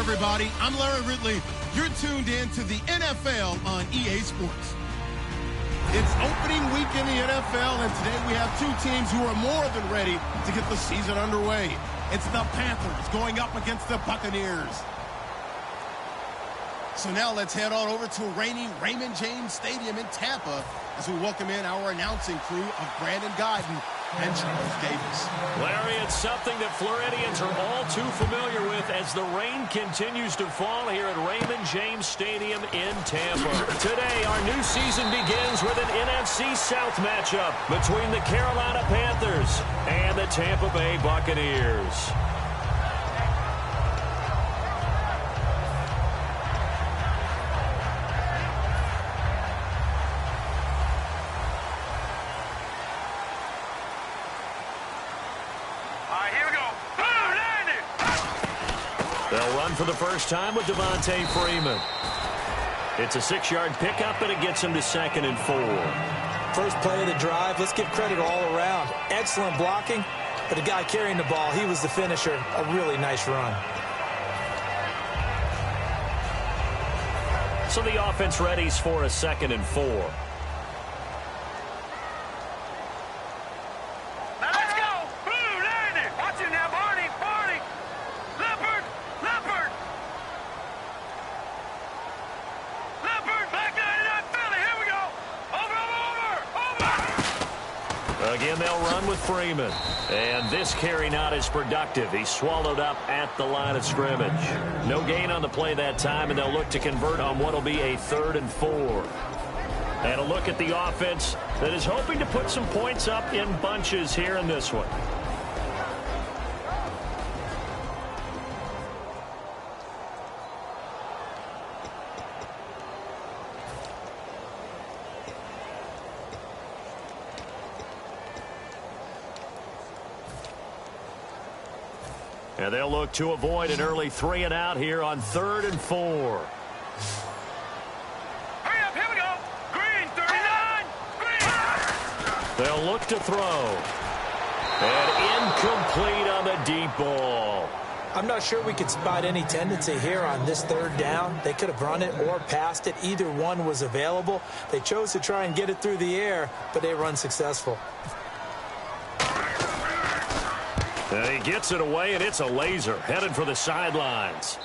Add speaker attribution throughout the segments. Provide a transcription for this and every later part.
Speaker 1: everybody. I'm Larry Ridley. You're tuned in to the NFL on EA Sports. It's opening week in the NFL, and today we have two teams who are more than ready to get the season underway. It's the Panthers going up against the Buccaneers. So now let's head on over to rainy Raymond James Stadium in Tampa as we welcome in our announcing crew of Brandon Guyton and Charles Davis.
Speaker 2: Larry, it's something that Floridians are all too familiar with as the rain continues to fall here at Raymond James Stadium in Tampa. Today, our new season begins with an NFC South matchup between the Carolina Panthers and the Tampa Bay Buccaneers. They'll run for the first time with Devontae Freeman. It's a 6-yard pickup, and it gets him to 2nd and 4.
Speaker 3: First play of the drive, let's give credit all around. Excellent blocking, but the guy carrying the ball, he was the finisher. A really nice run.
Speaker 2: So the offense readies for a 2nd and 4. Again, they'll run with Freeman. And this carry not as productive. He's swallowed up at the line of scrimmage. No gain on the play that time, and they'll look to convert on what will be a 3rd and 4. And a look at the offense that is hoping to put some points up in bunches here in this one. And they'll look to avoid an early 3 and out here on 3rd and 4.
Speaker 4: Hurry up, here we go. Green, 39. Green.
Speaker 2: They'll look to throw. And incomplete on the deep ball.
Speaker 3: I'm not sure we could spot any tendency here on this 3rd down. They could have run it or passed it. Either one was available. They chose to try and get it through the air, but they run successful.
Speaker 2: And he gets it away, and it's a laser headed for the sidelines.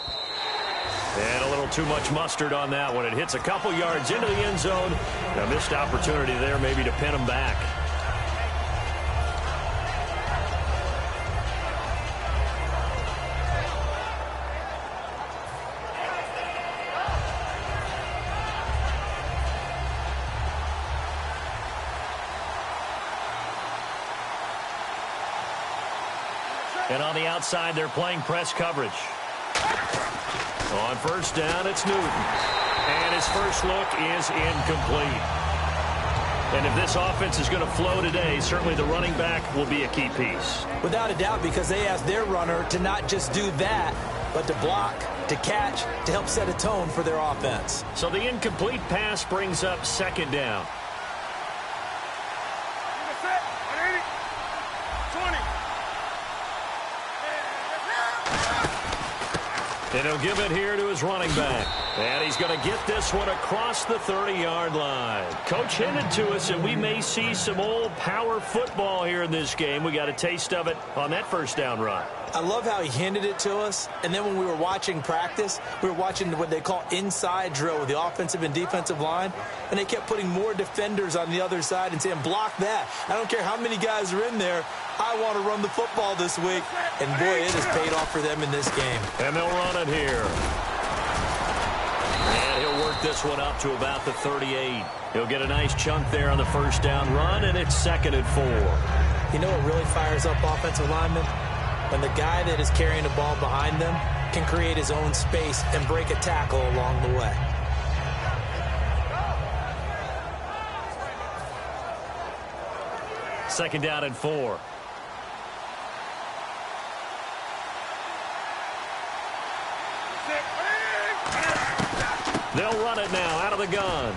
Speaker 2: And a little too much mustard on that one. It hits a couple yards into the end zone. A missed opportunity there maybe to pin him back. And on the outside, they're playing press coverage. On 1st down, it's Newton. And his first look is incomplete. And if this offense is going to flow today, certainly the running back will be a key piece.
Speaker 3: Without a doubt, because they asked their runner to not just do that, but to block, to catch, to help set a tone for their offense.
Speaker 2: So the incomplete pass brings up 2nd down.
Speaker 4: 20.
Speaker 2: And he'll give it here to his running back. And he's going to get this one across the 30-yard line. Coach hinted to us that we may see some old power football here in this game. We got a taste of it on that 1st down run.
Speaker 3: I love how he hinted it to us. And then when we were watching practice, we were watching what they call inside drill with the offensive and defensive line. And they kept putting more defenders on the other side and saying, block that. I don't care how many guys are in there. I want to run the football this week. And, boy, it has paid off for them in this game.
Speaker 2: And they'll run it here. And he'll work this one up to about the 38. He'll get a nice chunk there on the 1st down run, and it's 2nd and 4.
Speaker 3: You know what really fires up offensive linemen? When the guy that is carrying the ball behind them can create his own space and break a tackle along the way.
Speaker 2: Second down and 4. They'll run it now out of the gun.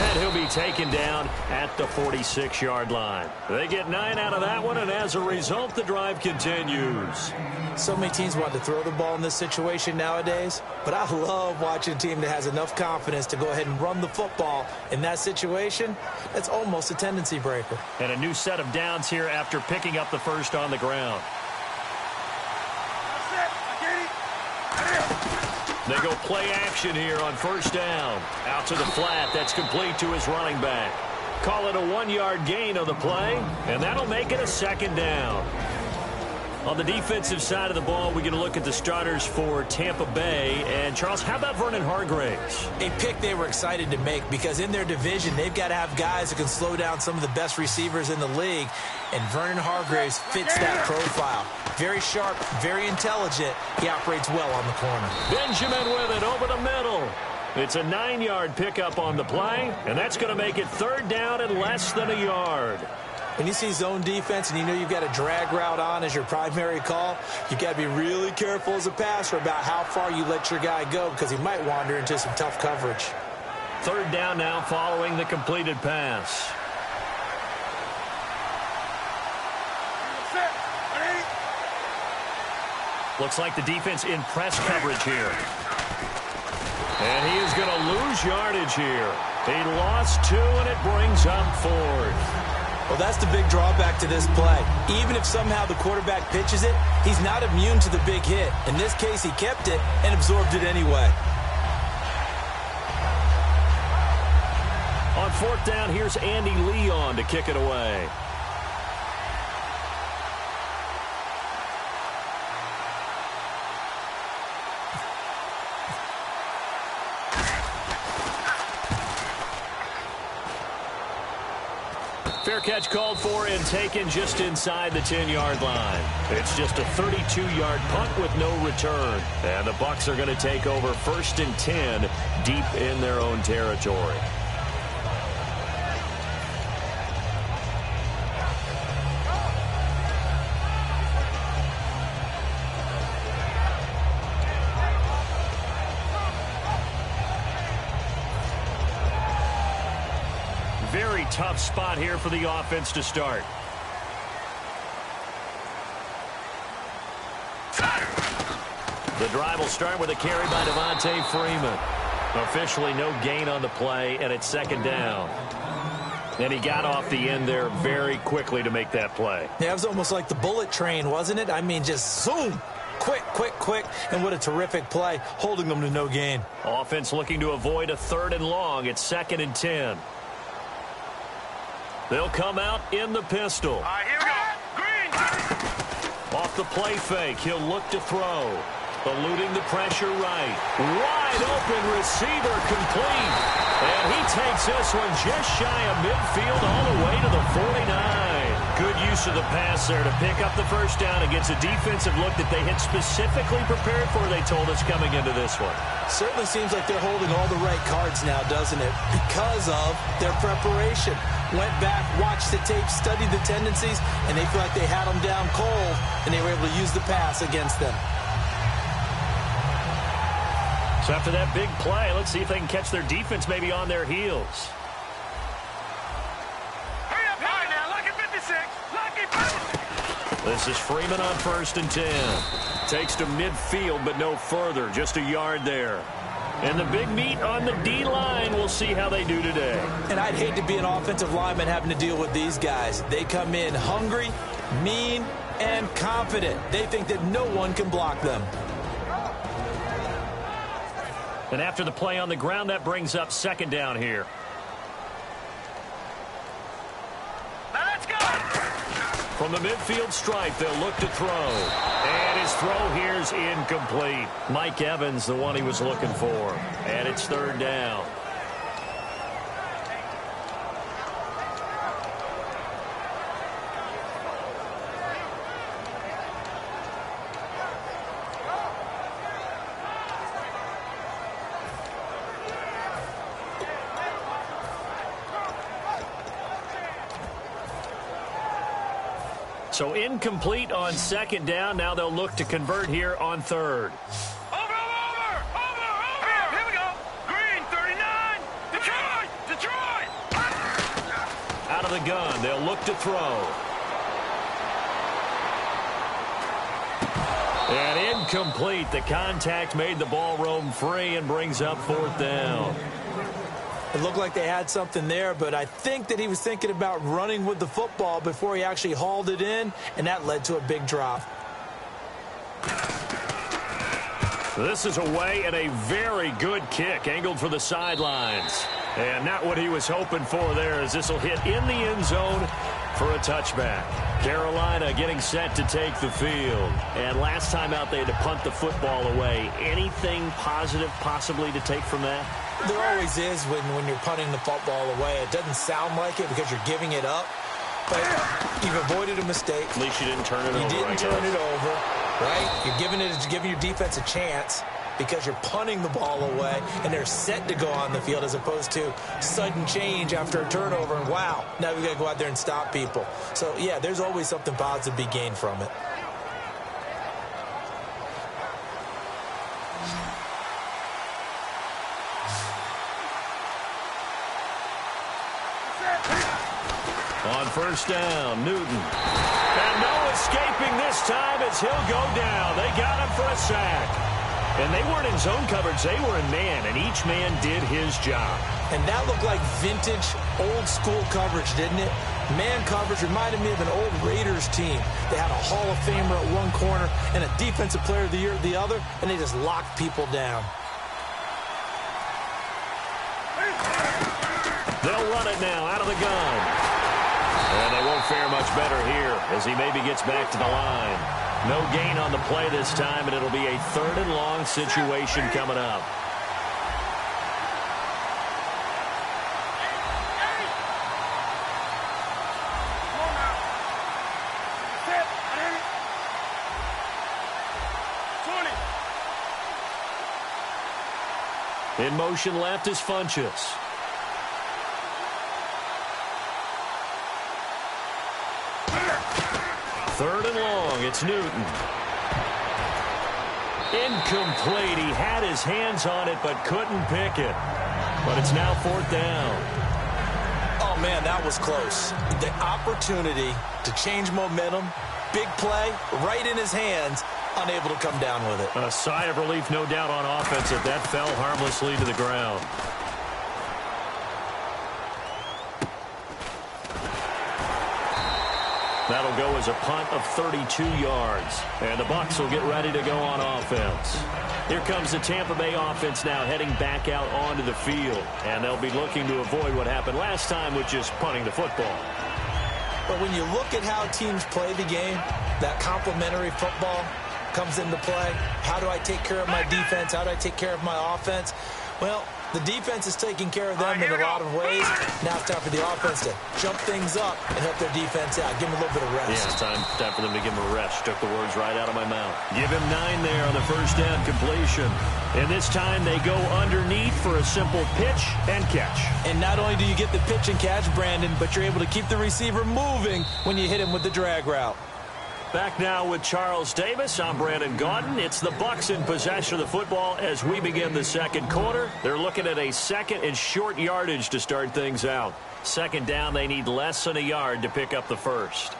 Speaker 2: And he'll be taken down at the 46-yard line. They get 9 out of that one, and as a result, the drive continues.
Speaker 3: So many teams want to throw the ball in this situation nowadays, but I love watching a team that has enough confidence to go ahead and run the football. In that situation, that's almost a tendency breaker.
Speaker 2: And a new set of downs here after picking up the first on the ground. They go play action here on first down. Out to the flat. That's complete to his running back. Call it a 1-yard gain on the play, and that'll make it a second down. On the defensive side of the ball, we're going to look at the starters for Tampa Bay. And, Charles, how about Vernon Hargreaves?
Speaker 3: A pick they were excited to make because in their division, they've got to have guys who can slow down some of the best receivers in the league. And Vernon Hargreaves fits that profile. Very sharp, very intelligent. He operates well on the corner.
Speaker 2: Benjamin with it over the middle. It's a 9-yard pickup on the play, and that's going to make it third down and less than a yard.
Speaker 3: When you see zone defense and you know you've got a drag route on as your primary call, you've got to be really careful as a passer about how far you let your guy go because he might wander into some tough coverage.
Speaker 2: Third down now following the completed pass. Looks like the defense in press coverage here. And he is going to lose yardage here. He lost 2, and it brings up 4th.
Speaker 3: Well, that's the big drawback to this play. Even if somehow the quarterback pitches it, he's not immune to the big hit. In this case, he kept it and absorbed it anyway.
Speaker 2: On fourth down, here's Andy Leon to kick it away. Fair catch called for and taken just inside the 10-yard line. It's just a 32-yard punt with no return. And the Bucs are going to take over 1st and 10 deep in their own territory. Very tough spot here for the offense to start. The drive will start with a carry by Devontae Freeman. Officially no gain on the play, and it's second down. And he got off the end there very quickly to make that play.
Speaker 3: Yeah, it was almost like the bullet train, wasn't it? I mean, just zoom. Quick, quick, quick. And what a terrific play, holding them to no gain.
Speaker 2: Offense looking to avoid a 3rd and long. It's 2nd and 10. They'll come out in the pistol.
Speaker 4: All right, here we go. Green.
Speaker 2: Off the play fake, he'll look to throw. Eluding the pressure right. Wide open receiver complete. And he takes this one just shy of midfield all the way to the 49. Good use of the pass there to pick up the first down against a defensive look that they had specifically prepared for, they told us, coming into this one.
Speaker 3: Certainly seems like they're holding all the right cards now, doesn't it? Because of their preparation. Went back, watched the tape, studied the tendencies, and they feel like they had them down cold, and they were able to use the pass against them.
Speaker 2: So after that big play, let's see if they can catch their defense maybe on their heels.
Speaker 4: Hurry up, hurry now. Lucky 56. Lucky 56.
Speaker 2: This is Freeman on 1st and 10. Takes to midfield, but no further. Just a yard there. And the big meat on the D-line. We'll see how they do today.
Speaker 3: And I'd hate to be an offensive lineman having to deal with these guys. They come in hungry, mean, and confident. They think that no one can block them.
Speaker 2: And after the play on the ground, that brings up second down here.
Speaker 4: Now let's go.
Speaker 2: From the midfield stripe, they'll look to throw. And his throw here's incomplete. Mike Evans, the one he was looking for. And it's third down. So incomplete on second down. Now they'll look to convert here on third.
Speaker 4: Over. Here we go. Green, 39. Detroit.
Speaker 2: of the gun. They'll look to throw. And incomplete. The contact made the ball roam free and brings up 4th down.
Speaker 3: It looked like they had something there, but I think that he was thinking about running with the football before he actually hauled it in, and that led to a big drop.
Speaker 2: This is away and a very good kick, angled for the sidelines. And not what he was hoping for there, as this will hit in the end zone for a touchback. Carolina getting set to take the field. And last time out, they had to punt the football away. Anything positive possibly to take from that?
Speaker 3: There always is when you're punting the football away. It doesn't sound like it because you're giving it up, but you've avoided a mistake.
Speaker 2: At least you didn't turn it over.
Speaker 3: You didn't turn it over, right? You're giving your defense a chance because you're punting the ball away, and they're set to go on the field as opposed to sudden change after a turnover, and wow, now we got to go out there and stop people. So, yeah, there's always something positive to be gained from it.
Speaker 2: On 1st down, Newton. And no escaping this time as he'll go down. They got him for a sack. And they weren't in zone coverage. They were in man, and each man did his job.
Speaker 3: And that looked like vintage, old-school coverage, didn't it? Man coverage reminded me of an old Raiders team. They had a Hall of Famer at one corner and a Defensive Player of the Year at the other, and they just locked people down.
Speaker 2: They'll run it now out of the gun. And they won't fare much better here as he maybe gets back to the line. No gain on the play this time, and it'll be a 3rd and long situation coming up. In motion left is Funchess. Third and long, it's Newton. Incomplete. He had his hands on it but couldn't pick it. But it's now 4th down.
Speaker 3: Oh, man, that was close. The opportunity to change momentum, big play, right in his hands, unable to come down with it.
Speaker 2: A sigh of relief, no doubt, on offense if that fell harmlessly to the ground. That'll go as a punt of 32 yards. And the Bucs will get ready to go on offense. Here comes the Tampa Bay offense now heading back out onto the field. And they'll be looking to avoid what happened last time with just punting the football.
Speaker 3: But when you look at how teams play the game, that complementary football comes into play. How do I take care of my defense? How do I take care of my offense? Well, the defense is taking care of them in a lot of ways. Now it's time for the offense to jump things up and help their defense out. Give them a little bit of rest.
Speaker 2: Yeah, it's time for them to give him a rest. Took the words right out of my mouth. Give him 9 there on the 1st down completion. And this time they go underneath for a simple pitch and catch.
Speaker 3: And not only do you get the pitch and catch, Brandon, but you're able to keep the receiver moving when you hit him with the drag route.
Speaker 2: Back now with Charles Davis. I'm Brandon Gaudin. It's the Bucs in possession of the football as we begin the 2nd quarter. They're looking at a 2nd and short yardage to start things out. 2nd down, they need less than a yard to pick up the 1st.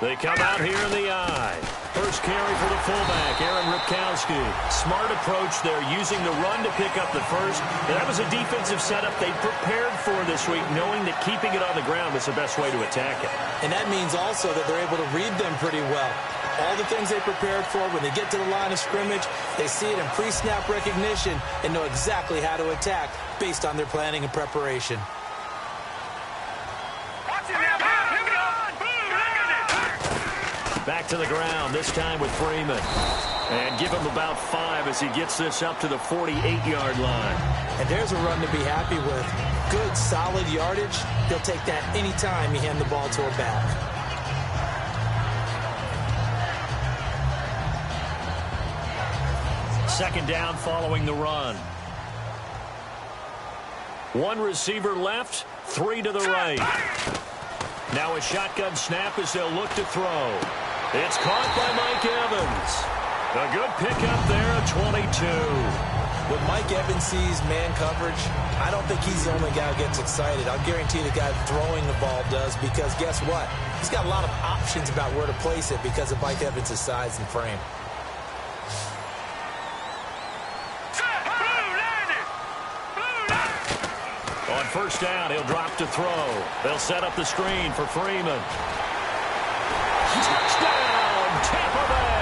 Speaker 2: They come out here in the eye. First carry for the fullback, Aaron Ripkowski. Smart approach there, using the run to pick up the 1st. That was a defensive setup they prepared for this week, knowing that keeping it on the ground was the best way to attack it.
Speaker 3: And that means also that they're able to read them pretty well. All the things they prepared for, when they get to the line of scrimmage, they see it in pre-snap recognition and know exactly how to attack based on their planning and preparation.
Speaker 2: Back to the ground, this time with Freeman. And give him about 5 as he gets this up to the 48-yard line.
Speaker 3: And there's a run to be happy with. Good, solid yardage. He'll take that anytime you hand the ball to a back.
Speaker 2: Second down following the run. 1 receiver left, 3 to the right. Now a shotgun snap as they'll look to throw. It's caught by Mike Evans. A good pickup there at 22.
Speaker 3: When Mike Evans sees man coverage, I don't think he's the only guy who gets excited. I'll guarantee the guy throwing the ball does, because guess what? He's got a lot of options about where to place it because of Mike Evans' size and frame.
Speaker 2: On first down, he'll drop to throw. They'll set up the screen for Freeman. Touchdown, Tampa Bay!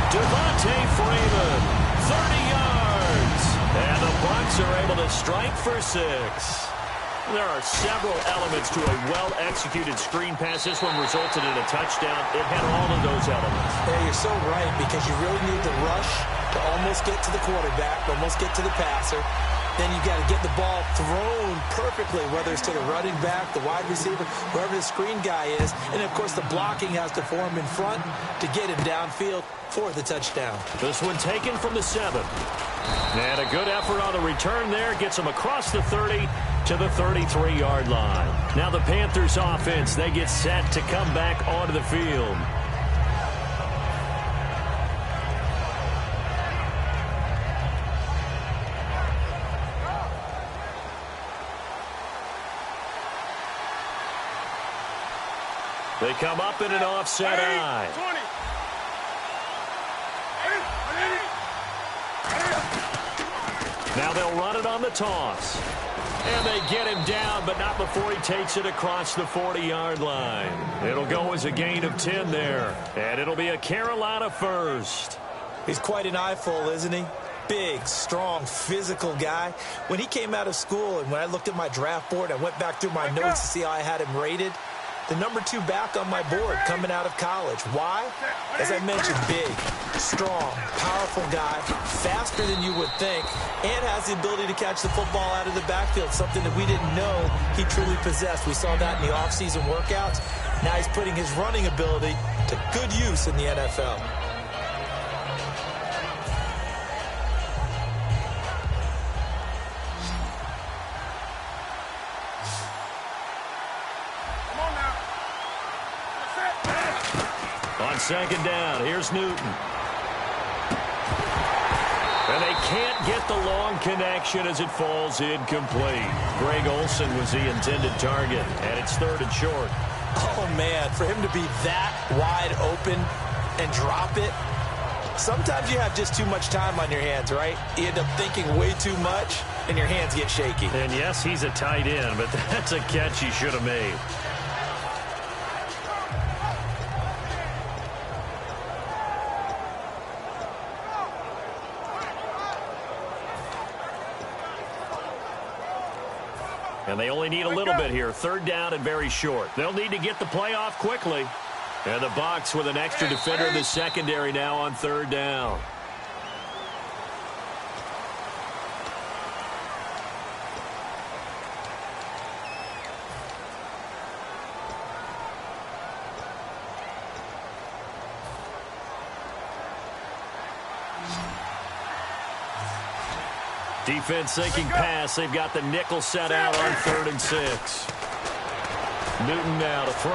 Speaker 2: Devontae Freeman, 30 yards. And the Bucs are able to strike for 6. There are several elements to a well-executed screen pass. This one resulted in a touchdown. It had all of those elements.
Speaker 3: Yeah, you're so right, because you really need the rush to almost get to the quarterback, almost get to the passer. Then you got to get the ball thrown perfectly, whether it's to the running back, the wide receiver, whoever the screen guy is. And, of course, the blocking has to form in front to get him downfield for the touchdown.
Speaker 2: This one taken from the 7. And a good effort on the return there. Gets him across the 30 to the 33-yard line. Now the Panthers offense, they get set to come back onto the field. They come up in an offset eye. Now they'll run it on the toss. And they get him down, but not before he takes it across the 40-yard line. It'll go as a gain of 10 there. And it'll be a Carolina first.
Speaker 3: He's quite an eyeful, isn't he? Big, strong, physical guy. When he came out of school and when I looked at my draft board, I went back through my notes to see how I had him rated. The number 2 back on my board coming out of college. Why? As I mentioned, big, strong, powerful guy, faster than you would think, and has the ability to catch the football out of the backfield, something that we didn't know he truly possessed. We saw that in the offseason workouts. Now he's putting his running ability to good use in the NFL.
Speaker 2: Second down, here's Newton. And they can't get the long connection as it falls incomplete. Greg Olsen was the intended target, and it's 3rd and short.
Speaker 3: Oh, man, for him to be that wide open and drop it. Sometimes you have just too much time on your hands, right? You end up thinking way too much, and your hands get shaky.
Speaker 2: And yes, he's a tight end, but that's a catch he should have made. And they only need a little bit here. 3rd down and very short. They'll need to get the play off quickly. And the Bucs with an extra defender in the secondary now on 3rd down. Defense sinking pass. They've got the nickel set out on 3rd and 6. Newton now to throw.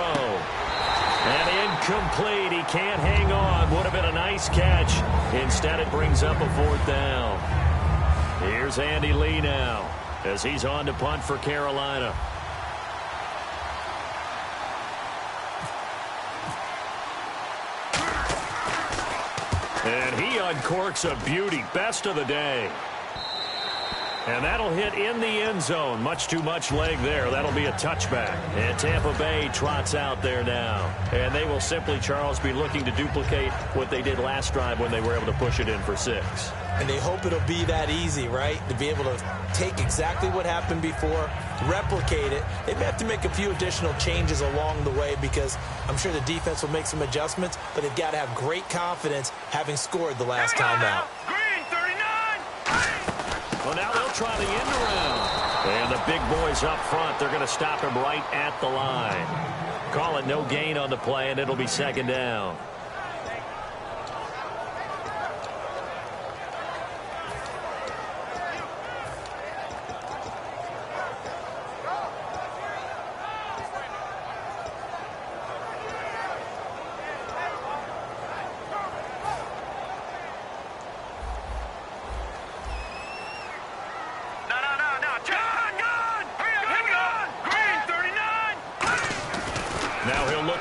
Speaker 2: And incomplete. He can't hang on. Would have been a nice catch. Instead, it brings up a 4th down. Here's Andy Lee now as he's on to punt for Carolina. And he uncorks a beauty. Best of the day. And that'll hit in the end zone. Much too much leg there. That'll be a touchback. And Tampa Bay trots out there now. And they will simply, Charles, be looking to duplicate what they did last drive when they were able to push it in for 6.
Speaker 3: And they hope it'll be that easy, right? To be able to take exactly what happened before, replicate it. They may have to make a few additional changes along the way because I'm sure the defense will make some adjustments, but they've got to have great confidence having scored the last time out.
Speaker 2: Well, now they'll try the end around. And the big boys up front, they're going to stop him right at the line. Call it no gain on the play, and it'll be 2nd down.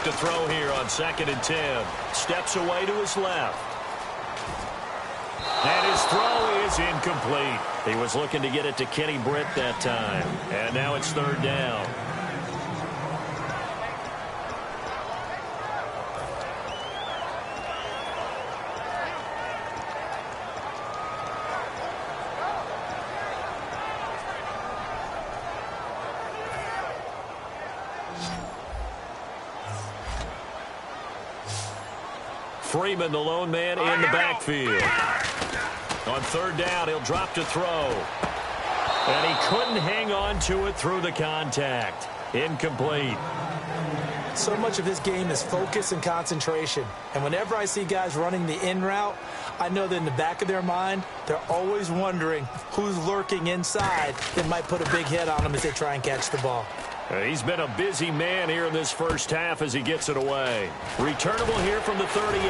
Speaker 2: to throw here on 2nd and 10. Steps away to his left. And his throw is incomplete. He was looking to get it to Kenny Britt that time. And now it's 3rd down. Freeman, the lone man in the backfield. On 3rd down, he'll drop to throw. And he couldn't hang on to it through the contact. Incomplete.
Speaker 3: So much of this game is focus and concentration. And whenever I see guys running the in route, I know that in the back of their mind, they're always wondering who's lurking inside that might put a big hit on them as they try and catch the ball.
Speaker 2: He's been a busy man here in this first half as he gets it away. Returnable here from the 38.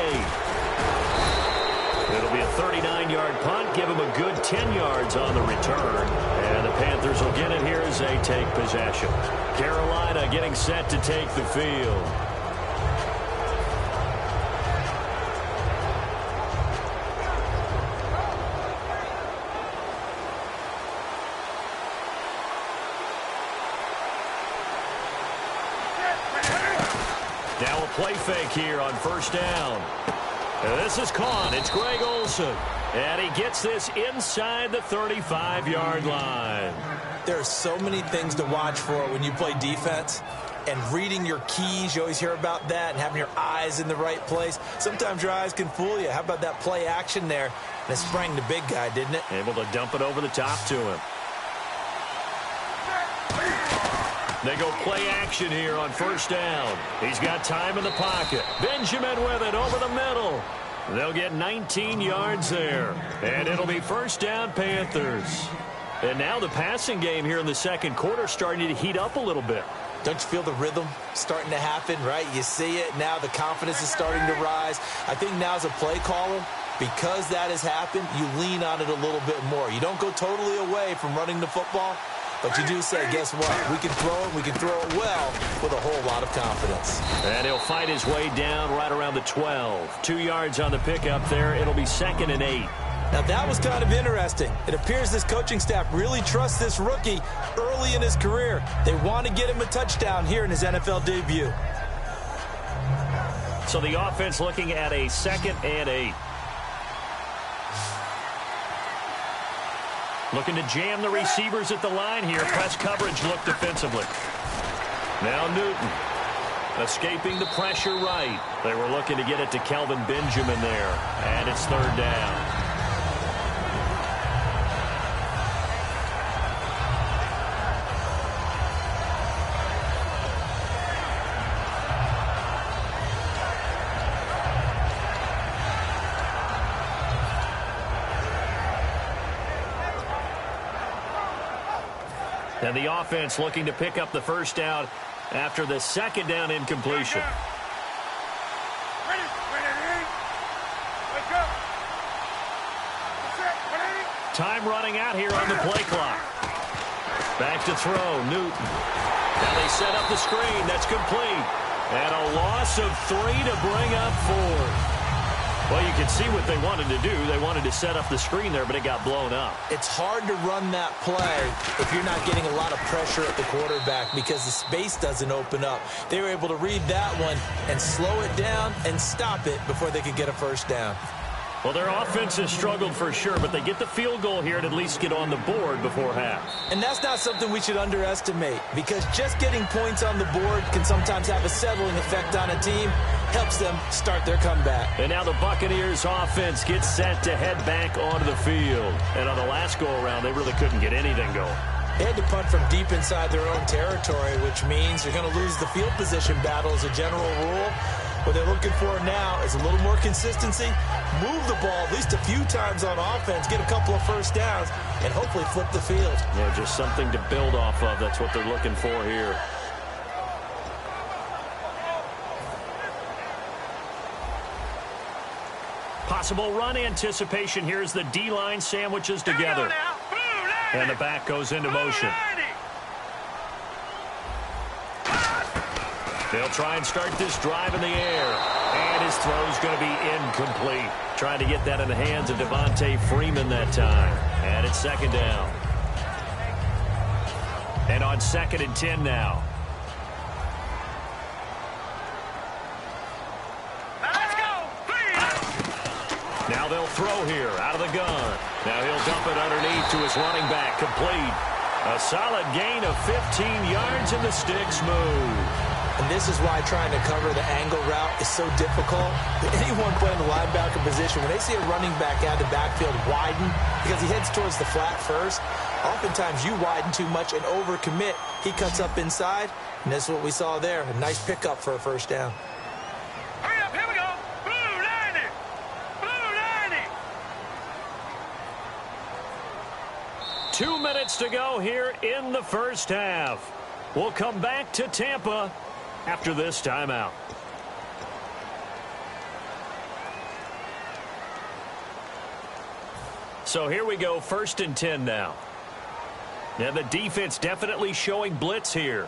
Speaker 2: It'll be a 39-yard punt. Give him a good 10 yards on the return. And the Panthers will get it here as they take possession. Carolina getting set to take the field. Now a play fake here on 1st down. And this is caught. It's Greg Olsen. And he gets this inside the 35-yard line.
Speaker 3: There are so many things to watch for when you play defense. And reading your keys, you always hear about that, and having your eyes in the right place. Sometimes your eyes can fool you. How about that play action there? And it sprang the big guy, didn't it?
Speaker 2: Able to dump it over the top to him. They go play action here on 1st down. He's got time in the pocket. Benjamin with it over the middle. They'll get 19 yards there. And it'll be 1st down Panthers. And now the passing game here in the 2nd quarter starting to heat up a little bit.
Speaker 3: Don't you feel the rhythm starting to happen, right? You see it now. The confidence is starting to rise. I think now as a play caller, because that has happened, you lean on it a little bit more. You don't go totally away from running the football. But you do say, guess what? We can throw it. We can throw it well with a whole lot of confidence.
Speaker 2: And he'll fight his way down right around the 12. 2 yards on the pickup there. It'll be 2nd and 8.
Speaker 3: Now, that was kind of interesting. It appears this coaching staff really trusts this rookie early in his career. They want to get him a touchdown here in his NFL debut.
Speaker 2: So the offense looking at a 2nd and 8. Looking to jam the receivers at the line here. Press coverage look defensively. Now Newton escaping the pressure right. They were looking to get it to Kelvin Benjamin there. And it's 3rd down. And the offense looking to pick up the 1st down after the 2nd down incompletion. Time running out here on the play clock. Back to throw, Newton. Now they set up the screen. That's complete. And a loss of 3 to bring up 4. Well, you can see what they wanted to do. They wanted to set up the screen there, but it got blown up.
Speaker 3: It's hard to run that play if you're not getting a lot of pressure at the quarterback because the space doesn't open up. They were able to read that one and slow it down and stop it before they could get a 1st down.
Speaker 2: Well, their offense has struggled for sure, but they get the field goal here and at least get on the board before half.
Speaker 3: And that's not something we should underestimate because just getting points on the board can sometimes have a settling effect on a team. Helps them start their comeback.
Speaker 2: And now the Buccaneers offense gets set to head back onto the field. And on the last go-around, they really couldn't get anything going.
Speaker 3: They had to punt from deep inside their own territory, which means you're going to lose the field position battle as a general rule. What they're looking for now is a little more consistency, move the ball at least a few times on offense, get a couple of 1st downs, and hopefully flip the field.
Speaker 2: Yeah, just something to build off of. That's what they're looking for here. Possible run anticipation. Here's the D-line sandwiches together. And the back goes into motion. They'll try and start this drive in the air. And his throw's going to be incomplete. Trying to get that in the hands of Devontae Freeman that time. And it's second down. And on 2nd and 10 now.
Speaker 4: Let's go.
Speaker 2: Now they'll throw here out of the gun. Now he'll dump it underneath to his running back. Complete. A solid gain of 15 yards, and the sticks move.
Speaker 3: And this is why trying to cover the angle route is so difficult. Anyone playing the linebacker position, when they see a running back out of the backfield widen because he heads towards the flat first, oftentimes you widen too much and overcommit. He cuts up inside, and that's what we saw there. A nice pickup for a first down.
Speaker 4: Hurry up, here we go. Blue 90. Blue 90.
Speaker 2: 2 minutes to go here in the first half. We'll come back to Tampa after this timeout. So here we go, 1st and 10 now. Now the defense definitely showing blitz here.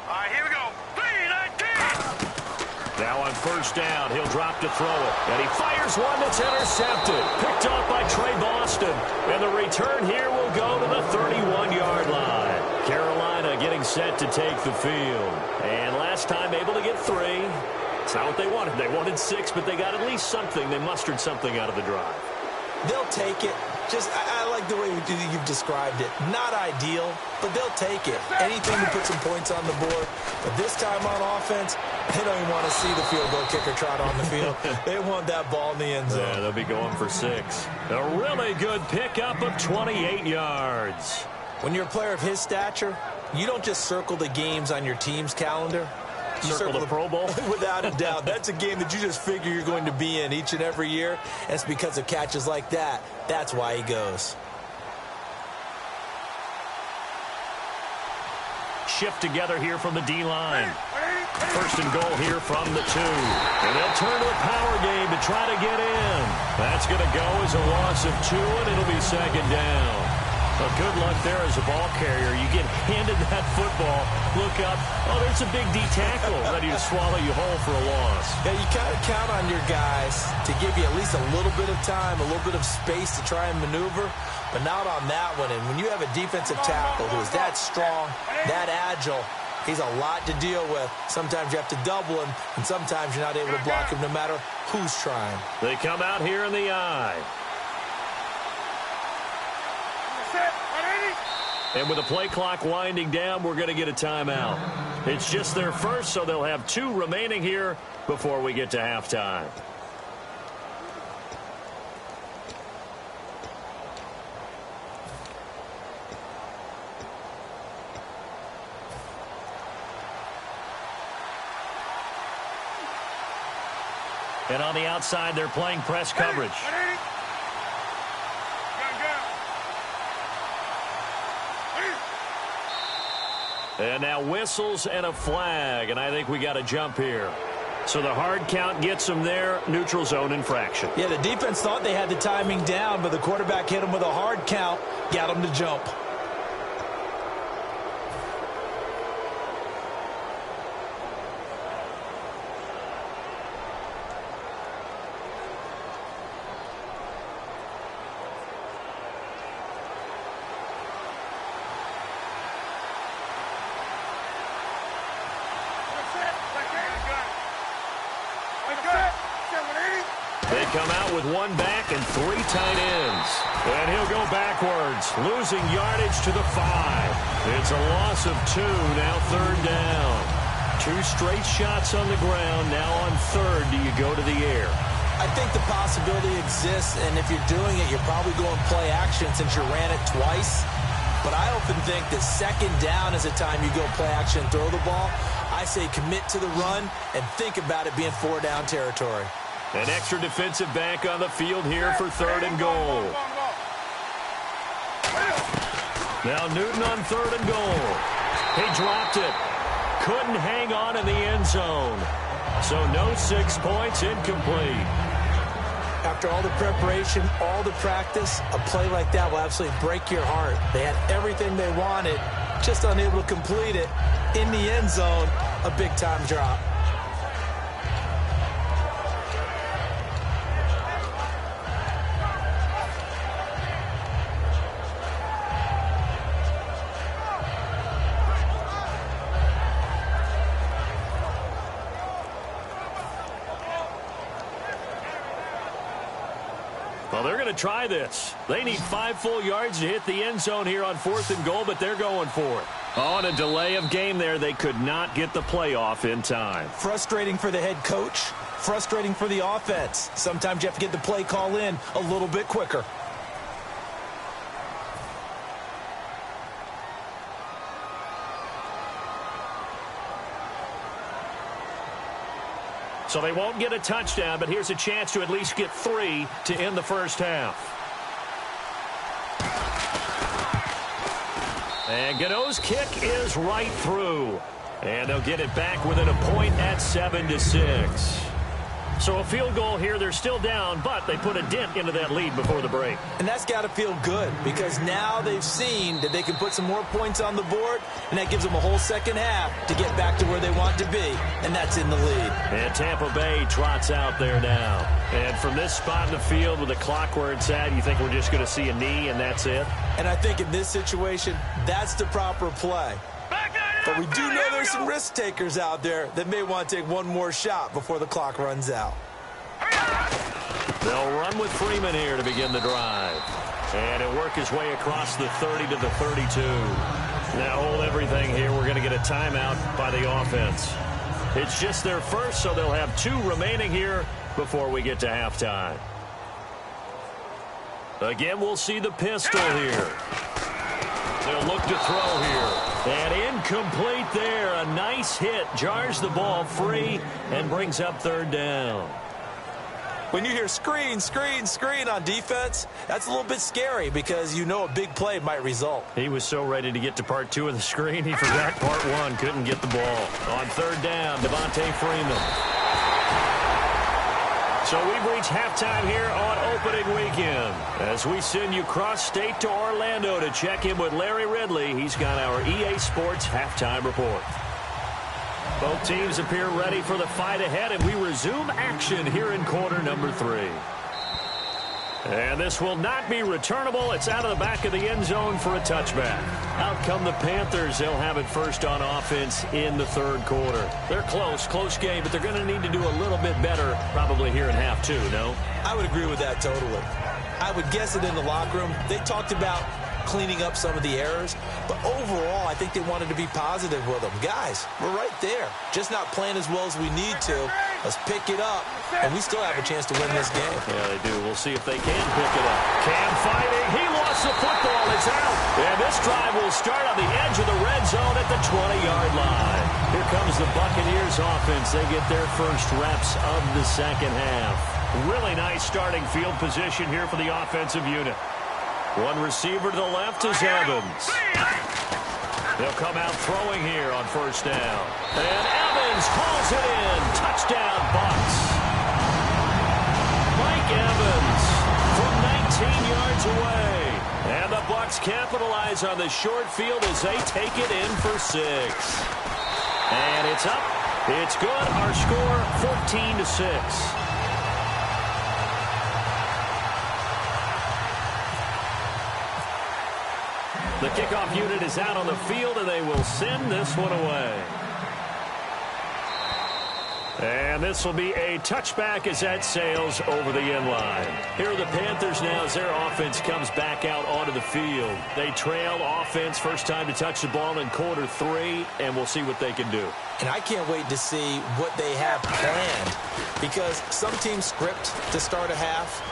Speaker 4: All right, here we go. 3-19.
Speaker 2: Now on 1st down, he'll drop to throw it. And he fires one that's intercepted. Picked off by Trey Boston. And the return here will go to the 31-yard line. Carolina getting set to take the field. And last time able to get 3. It's not what they wanted. They wanted 6, but they got at least something. They mustered something out of the drive.
Speaker 3: They'll take it. Just, I like the way you've described it. Not ideal, but they'll take it. Anything to put some points on the board. But this time on offense, they don't even want to see the field goal kicker trot on the field. They want that ball in the end zone.
Speaker 2: Yeah, they'll be going for 6. A really good pickup of 28 yards.
Speaker 3: When you're a player of his stature, you don't just circle the games on your team's calendar. You
Speaker 2: Circle the Pro Bowl?
Speaker 3: Without a doubt. That's a game that you just figure you're going to be in each and every year. And it's because of catches like that. That's why he goes.
Speaker 2: Shift together here from the D-line. 1st and goal here from the 2. And they'll turn to a power game to try to get in. That's going to go as a loss of 2, and it'll be 2nd down. Well, good luck there as a ball carrier. You get handed that football, look up, oh, there's a big D tackle ready to swallow you whole for a loss.
Speaker 3: Yeah, you kind of count on your guys to give you at least a little bit of time, a little bit of space to try and maneuver, but not on that one. And when you have a defensive tackle who is that strong, that agile, he's a lot to deal with. Sometimes you have to double him, and sometimes you're not able to block him no matter who's trying.
Speaker 2: They come out here in the eye. And with the play clock winding down, we're going to get a timeout. It's just their first, so they'll have 2 remaining here before we get to halftime. And on the outside, they're playing press coverage. And now whistles and a flag, and I think we got a jump here. So the hard count gets them there, neutral zone infraction.
Speaker 3: Yeah, the defense thought they had the timing down, but the quarterback hit him with a hard count, got him to jump.
Speaker 2: They come out with 1 back and 3 tight ends. And he'll go backwards, losing yardage to the 5. It's a loss of 2, now 3rd down. 2 straight shots on the ground. Now on 3rd, do you go to the air?
Speaker 3: I think the possibility exists, and if you're doing it, you're probably going play action since you ran it twice. But I often think that 2nd down is a time you go play action and throw the ball. I say commit to the run and think about it being 4-down territory.
Speaker 2: An extra defensive back on the field here for 3rd and goal. Now Newton on 3rd and goal. He dropped it. Couldn't hang on in the end zone. So no 6 points, incomplete.
Speaker 3: After all the preparation, all the practice, a play like that will absolutely break your heart. They had everything they wanted, just unable to complete it. In the end zone, a big-time drop.
Speaker 2: Well, they're going to try this. They need 5 full yards to hit the end zone here on 4th and goal, but they're going for it. On a delay of game there, they could not get the play off in time.
Speaker 3: Frustrating for the head coach. Frustrating for the offense. Sometimes you have to get the play call in a little bit quicker.
Speaker 2: So they won't get a touchdown, but here's a chance to at least get 3 to end the first half. And Gano's kick is right through. And they'll get it back within a point at 7-6. So a field goal here. They're still down, but they put a dent into that lead before the break.
Speaker 3: And that's got to feel good because now they've seen that they can put some more points on the board, and that gives them a whole second half to get back to where they want to be, and that's in the lead.
Speaker 2: And Tampa Bay trots out there now. And from this spot in the field with the clock where it's at, you think we're just going to see a knee and that's it?
Speaker 3: And I think in this situation, that's the proper play. But we do know there's some risk takers out there that may want to take one more shot before the clock runs out.
Speaker 2: They'll run with Freeman here to begin the drive. And he'll work his way across the 30 to the 32. Now hold everything here. We're going to get a timeout by the offense. It's just their first, so they'll have 2 remaining here before we get to halftime. Again, we'll see the pistol here. They'll look to throw here. And incomplete there. A nice hit. Jars the ball free and brings up 3rd down.
Speaker 3: When you hear screen, screen, screen on defense, that's a little bit scary because you know a big play might result.
Speaker 2: He was so ready to get to part 2 of the screen, he forgot part 1. Couldn't get the ball. On 3rd down, Devontae Freeman. So we've reached halftime here on opening weekend as we send you cross-state to Orlando to check in with Larry Ridley. He's got our EA Sports halftime report. Both teams appear ready for the fight ahead, and we resume action here in quarter number 3. And this will not be returnable. It's out of the back of the end zone for a touchback. Out come the Panthers. They'll have it first on offense in the 3rd quarter. They're close game, but they're going to need to do a little bit better probably here in half 2, no?
Speaker 3: I would agree with that totally. I would guess it in the locker room. They talked about cleaning up some of the errors, but overall, I think they wanted to be positive with them. Guys, we're right there. Just not playing as well as we need to. Let's pick it up, and we still have a chance to win this game.
Speaker 2: Yeah, they do. We'll see if they can pick it up. Cam fighting. He lost the football. It's out. And this drive will start on the edge of the red zone at the 20-yard line. Here comes the Buccaneers offense. They get their first reps of the second half. Really nice starting field position here for the offensive unit. One receiver to the left is Evans. They'll come out throwing here on 1st down. And Evans hauls it in. Touchdown, Bucs. Mike Evans from 19 yards away. And the Bucs capitalize on the short field as they take it in for 6. And it's up. It's good. Our score, 14-6. The kickoff unit is out on the field, and they will send this one away. And this will be a touchback as that sails over the end line. Here are the Panthers now as their offense comes back out onto the field. They trail offense, first time to touch the ball in quarter 3, and we'll see what they can do.
Speaker 3: And I can't wait to see what they have planned because some teams script to start a half.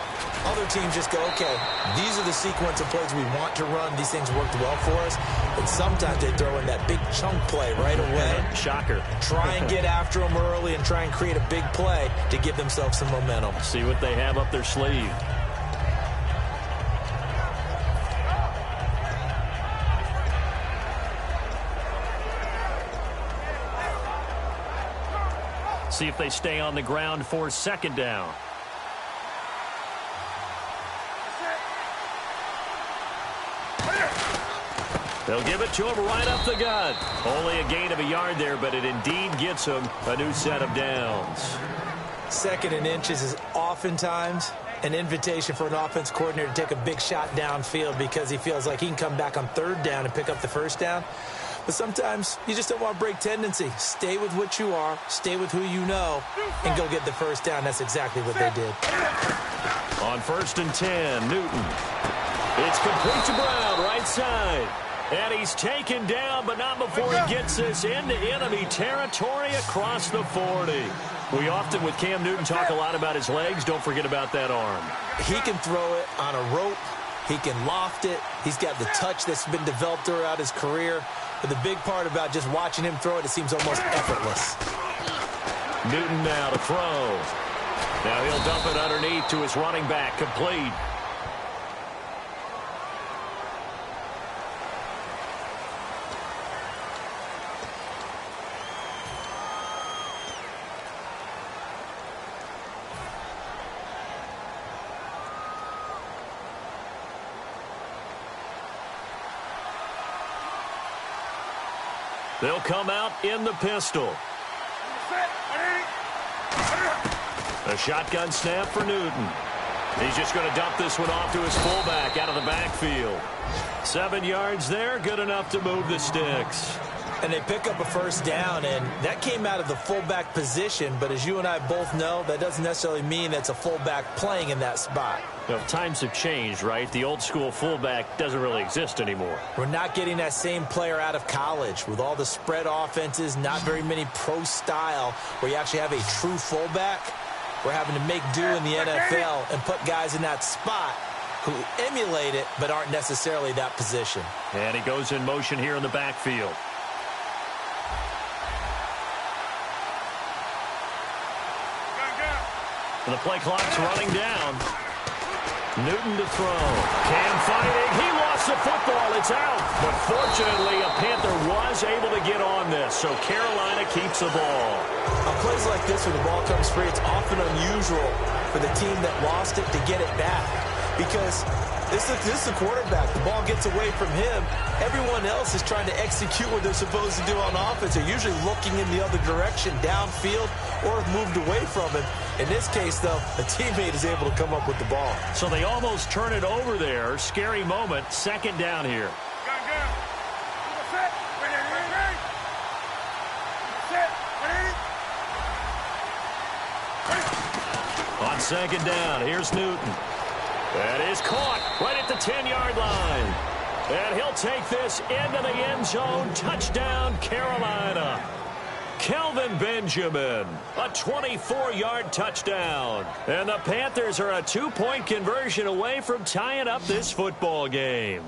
Speaker 3: Other teams just go, okay, these are the sequence of plays we want to run. These things worked well for us. And sometimes they throw in that big chunk play right away.
Speaker 2: Shocker.
Speaker 3: Try and get after them early and try and create a big play to give themselves some momentum.
Speaker 2: See what they have up their sleeve. See if they stay on the ground for 2nd down. They'll give it to him right up the gut. Only a gain of a yard there, but it indeed gets him a new set of downs.
Speaker 3: 2nd and inches is oftentimes an invitation for an offense coordinator to take a big shot downfield because he feels like he can come back on 3rd down and pick up the 1st down. But sometimes you just don't want to break tendency. Stay with what you are, stay with who you know, and go get the first down. That's exactly what they did.
Speaker 2: On 1st and 10, Newton. It's complete to Brown, right side. And he's taken down, but not before he gets this into enemy territory across the 40. We often, with Cam Newton, talk a lot about his legs. Don't forget about that arm.
Speaker 3: He can throw it on a rope. He can loft it. He's got the touch that's been developed throughout his career. But the big part about just watching him throw it, it seems almost effortless.
Speaker 2: Newton now to throw. Now he'll dump it underneath to his running back, complete. They'll come out in the pistol. A shotgun snap for Newton. He's just going to dump this one off to his fullback out of the backfield. 7 yards there, good enough to move the sticks.
Speaker 3: And they pick up a first down, and that came out of the fullback position. But as you and I both know, that doesn't necessarily mean that's a fullback playing in that spot.
Speaker 2: Well, times have changed, right? The old school fullback doesn't really exist anymore.
Speaker 3: We're not getting that same player out of college with all the spread offenses, not very many pro style where you actually have a true fullback. We're having to make do in the NFL and put guys in that spot who emulate it but aren't necessarily that position.
Speaker 2: And he goes in motion here in the backfield. And the play clock's running down. Newton to throw. Cam fighting. He lost the football. It's out. But fortunately, a Panther was able to get on this. So Carolina keeps the ball.
Speaker 3: On plays like this where the ball comes free, it's often unusual for the team that lost it to get it back. Because this is the quarterback. The ball gets away from him. Everyone else is trying to execute what they're supposed to do on offense. They're usually looking in the other direction, downfield, or have moved away from him. In this case, though, a teammate is able to come up with the ball.
Speaker 2: So they almost turn it over there. Scary moment. 2nd down here. On 2nd down, here's Newton. That is caught right at the 10-yard line. And he'll take this into the end zone. Touchdown, Carolina. Kelvin Benjamin, a 24-yard touchdown. And the Panthers are a 2-point conversion away from tying up this football game.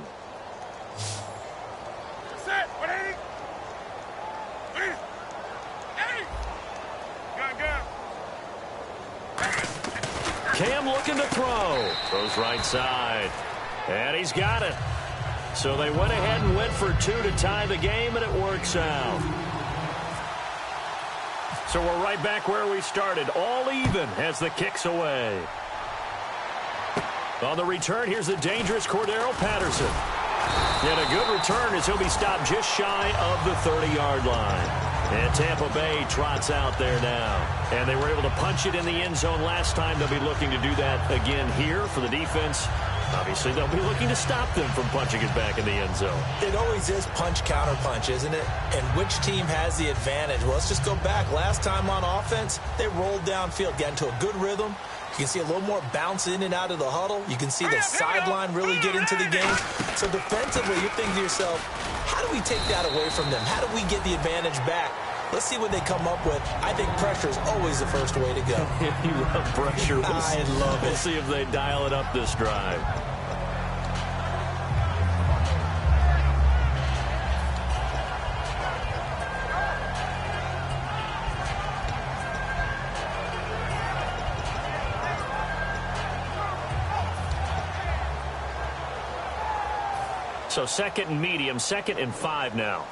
Speaker 2: Cam looking to throw. Throws right side. And he's got it. So they went ahead and went for 2 to tie the game, and it works out. So we're right back where we started. All even as the kick's away. On the return, here's the dangerous Cordero Patterson. And a good return as he'll be stopped just shy of the 30-yard line. And Tampa Bay trots out there now. And they were able to punch it in the end zone last time. They'll be looking to do that again here for the defense. Obviously, they'll be looking to stop them from punching it back in the end zone.
Speaker 3: It always is punch-counter-punch, isn't it? And which team has the advantage? Well, let's just go back. Last time on offense, they rolled downfield, got into a good rhythm. You can see a little more bounce in and out of the huddle. You can see the sideline really get into the game. So defensively, you're thinking to yourself, how do we take that away from them? How do we get the advantage back? Let's see what they come up with. I think pressure is always the first way to go.
Speaker 2: You love pressure.
Speaker 3: I love it.
Speaker 2: We'll see if they dial it up this drive. So 2nd and medium, 2nd and 5 now.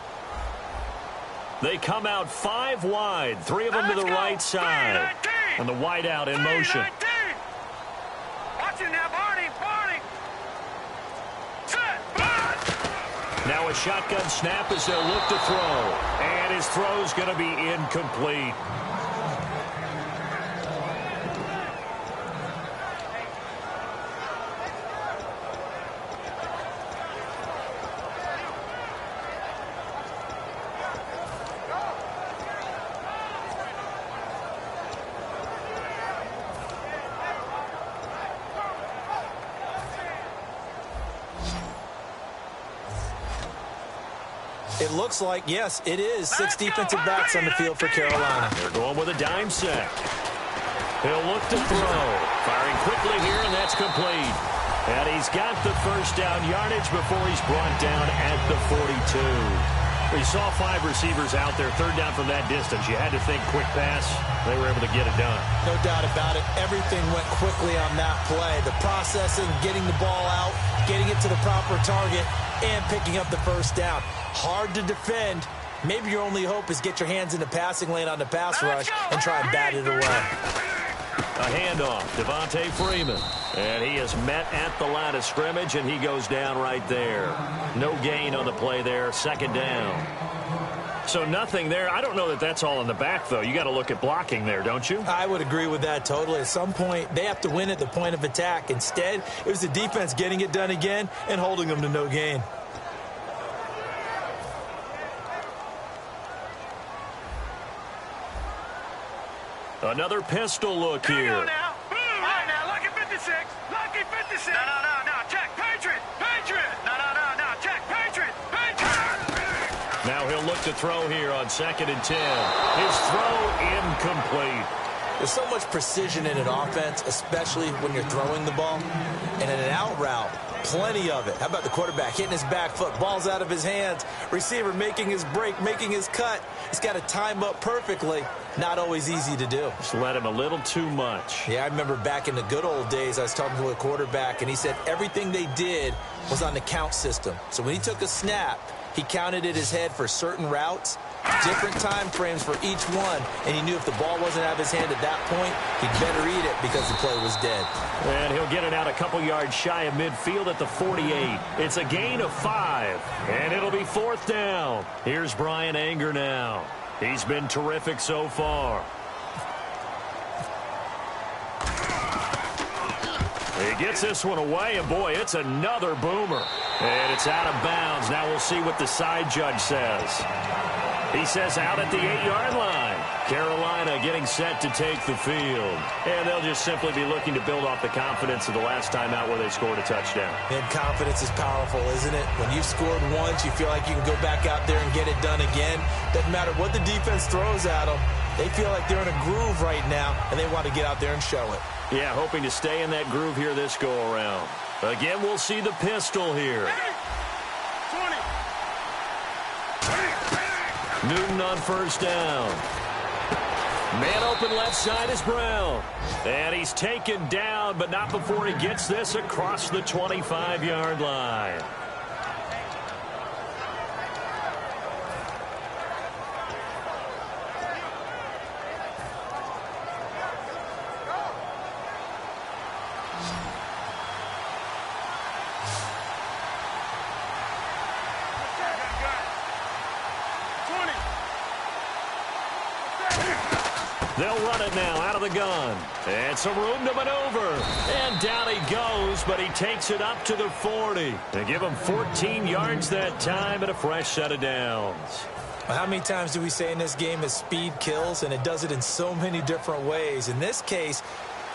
Speaker 2: They come out 5 wide, 3 of them to the right side. And the wide out in motion.
Speaker 4: Watch it now, Barney.
Speaker 2: Now a shotgun snap as they'll look to throw. And his throw's going to be incomplete.
Speaker 3: It looks like, yes, it is 6 defensive backs on the field for Carolina.
Speaker 2: They're going with a dime set. He'll look to throw. Firing quickly here, and that's complete. And he's got the first down yardage before he's brought down at the 42. We saw 5 receivers out there, third down from that distance. You had to think quick pass. They were able to get it done.
Speaker 3: No doubt about it. Everything went quickly on that play. The processing, getting the ball out, getting it to the proper target, and picking up the first down. Hard to defend. Maybe your only hope is get your hands in the passing lane on the pass rush and try and bat it away.
Speaker 2: A handoff, Devontae Freeman. And he is met at the line of scrimmage, and he goes down right there. No gain on the play there, second down. So nothing there. I don't know that that's all in the back, though. You got to look at blocking there, don't you?
Speaker 3: I would agree with that totally. At some point, they have to win at the point of attack. Instead, it was the defense getting it done again and holding them to no gain.
Speaker 2: Another pistol look here.
Speaker 4: All right, now, lucky 56. Lucky 56. No. Check. Patriot. No. Check. Patriot.
Speaker 2: Now he'll look to throw here on 2nd and 10. His throw incomplete.
Speaker 3: There's so much precision in an offense, especially when you're throwing the ball. And in an out route, plenty of it. How about the quarterback hitting his back foot, ball's out of his hands, receiver making his break, making his cut. He's got to time up perfectly. Not always easy to do.
Speaker 2: Just let him a little too much.
Speaker 3: Yeah, I remember back in the good old days, I was talking to a quarterback, and he said everything they did was on the count system. So when he took a snap, he counted in his head for certain routes, different time frames for each one, and he knew if the ball wasn't out of his hand at that point, he'd better eat it because the play was dead.
Speaker 2: And he'll get it out a couple yards shy of midfield at the 48. It's a gain of 5, and it'll be 4th down. Here's Brian Anger now. He's been terrific so far. He gets this one away, and boy, it's another boomer. And it's out of bounds. Now we'll see what the side judge says. He says out at the 8-yard line. Carolina getting set to take the field. And they'll just simply be looking to build off the confidence of the last time out where they scored a touchdown.
Speaker 3: And confidence is powerful, isn't it? When you've scored once, you feel like you can go back out there and get it done again. Doesn't matter what the defense throws at them. They feel like they're in a groove right now, and they want to get out there and show it.
Speaker 2: Yeah, hoping to stay in that groove here this go-around. Again, we'll see the pistol here.
Speaker 4: 20.
Speaker 2: Newton on first down. Man open left side is Brown. And he's taken down, but not before he gets this across the 25-yard line. They'll run it now out of the gun. And some room to maneuver. And down he goes, but he takes it up to the 40. They give him 14 yards that time and a fresh set of downs.
Speaker 3: Well, how many times do we say in this game that speed kills, and it does it in so many different ways? In this case,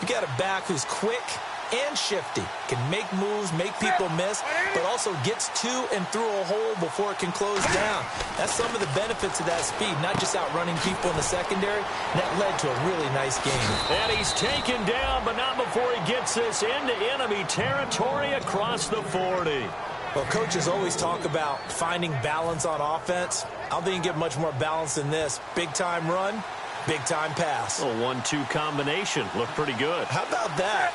Speaker 3: you got a back who's quick and shifty, can make moves, make people miss, but also gets to and through a hole before it can close down. That's some of the benefits of that speed, not just outrunning people in the secondary. And that led to a really nice game.
Speaker 2: And he's taken down, but not before he gets this into enemy territory across the 40.
Speaker 3: Well, coaches always talk about finding balance on offense. I don't think you can get much more balance than this. Big-time run, big-time pass.
Speaker 2: A 1-2 combination. Looked pretty good.
Speaker 3: How about that?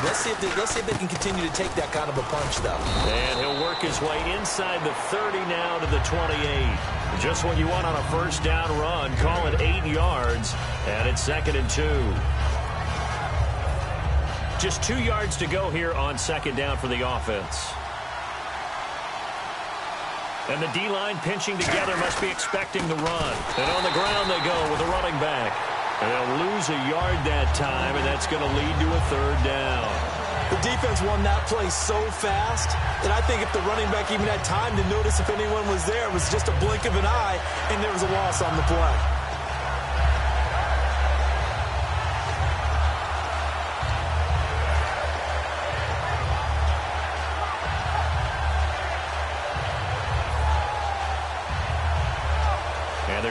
Speaker 3: Let's see if they can continue to take that kind of a punch, though.
Speaker 2: And he'll work his way inside the 30 now to the 28. Just what you want on a first down run. Call it 8 yards. And it's 2nd and 2. Just 2 yards to go here on 2nd down for the offense. And the D-line pinching together, must be expecting the run. And on the ground they go with a running back. And they'll lose a yard that time, and that's going to lead to a 3rd down.
Speaker 3: The defense won that play so fast that I think if the running back even had time to notice if anyone was there, it was just a blink of an eye, and there was a loss on the play.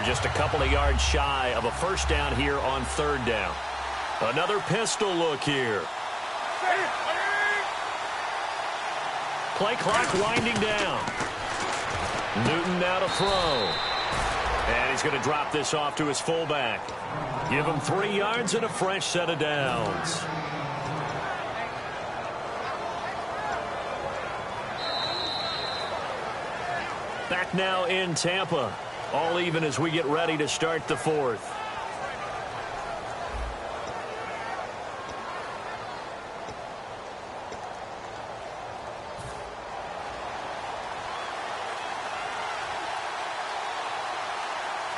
Speaker 2: They're just a couple of yards shy of a first down here on third down. Another pistol look here. Play clock winding down. Newton now to throw. And he's going to drop this off to his fullback. Give him 3 yards and a fresh set of downs. Back now in Tampa. All even as we get ready to start the fourth.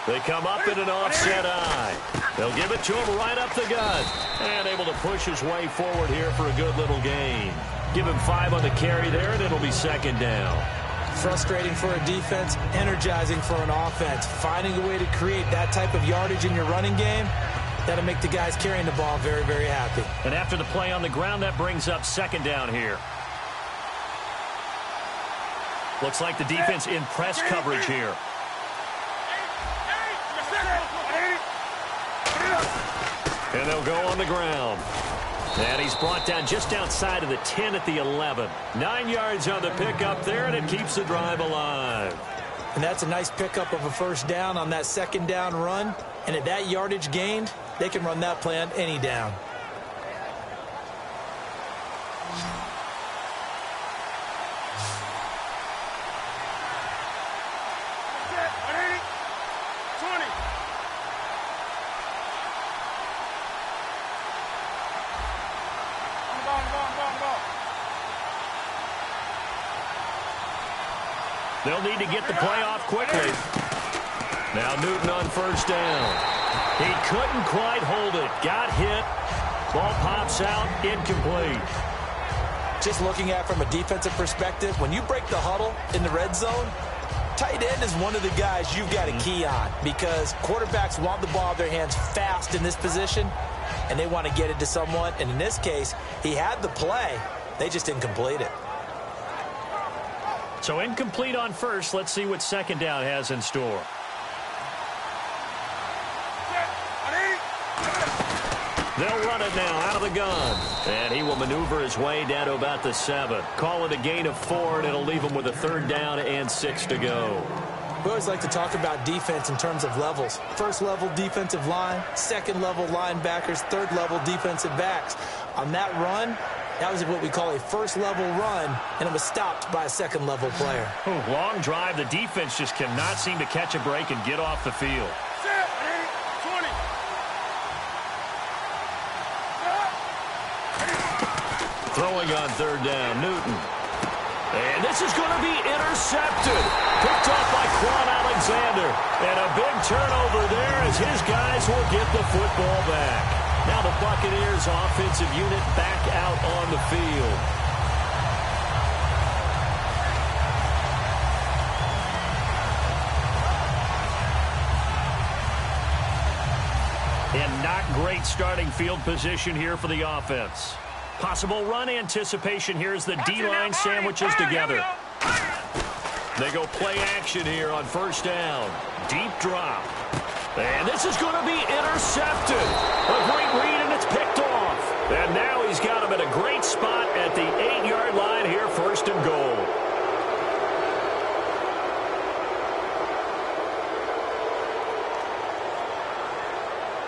Speaker 2: They come up in an offset eye. They'll give it to him right up the gut. And able to push his way forward here for a good little gain. Give him 5 on the carry there, and it'll be second down.
Speaker 3: Frustrating for a defense, energizing for an offense. Finding a way to create that type of yardage in your running game, that'll make the guys carrying the ball very, very happy.
Speaker 2: And after the play on the ground, that brings up second down here. Looks like the defense in press coverage here. And they'll go on the ground. And he's brought down just outside of the 10 at the 11. 9 yards on the pickup there, and it keeps the drive alive.
Speaker 3: And that's a nice pickup of a first down on that second down run. And at that yardage gained, they can run that play on any down.
Speaker 2: They'll need to get the play off quickly. Now Newton on first down. He couldn't quite hold it. Got hit. Ball pops out. Incomplete.
Speaker 3: Just looking at it from a defensive perspective, when you break the huddle in the red zone, tight end is one of the guys you've got to key on because quarterbacks want the ball in their hands fast in this position, and they want to get it to someone. And in this case, he had the play. They just didn't complete it.
Speaker 2: So incomplete on first. Let's see what second down has in store. They'll run it now out of the gun. And he will maneuver his way down to about the 7. Call it a gain of 4, and it'll leave him with a third down and 6 to go.
Speaker 3: We always like to talk about defense in terms of levels. First level defensive line, second level linebackers, third level defensive backs. On that run, that was what we call a first-level run, and it was stopped by a second-level player.
Speaker 2: Long drive. The defense just cannot seem to catch a break and get off the field. Throwing on third down, Newton. And this is going to be intercepted. Picked off by Quan Alexander. And a big turnover there as his guys will get the football back. Now the Buccaneers offensive unit back out on the field. And not great starting field position here for the offense. Possible run anticipation here as the D-line sandwiches together. They go play action here on first down. Deep drop. And this is going to be intercepted. A great read, and it's picked off. And now he's got him at a great spot at the 8-yard line here, first and goal.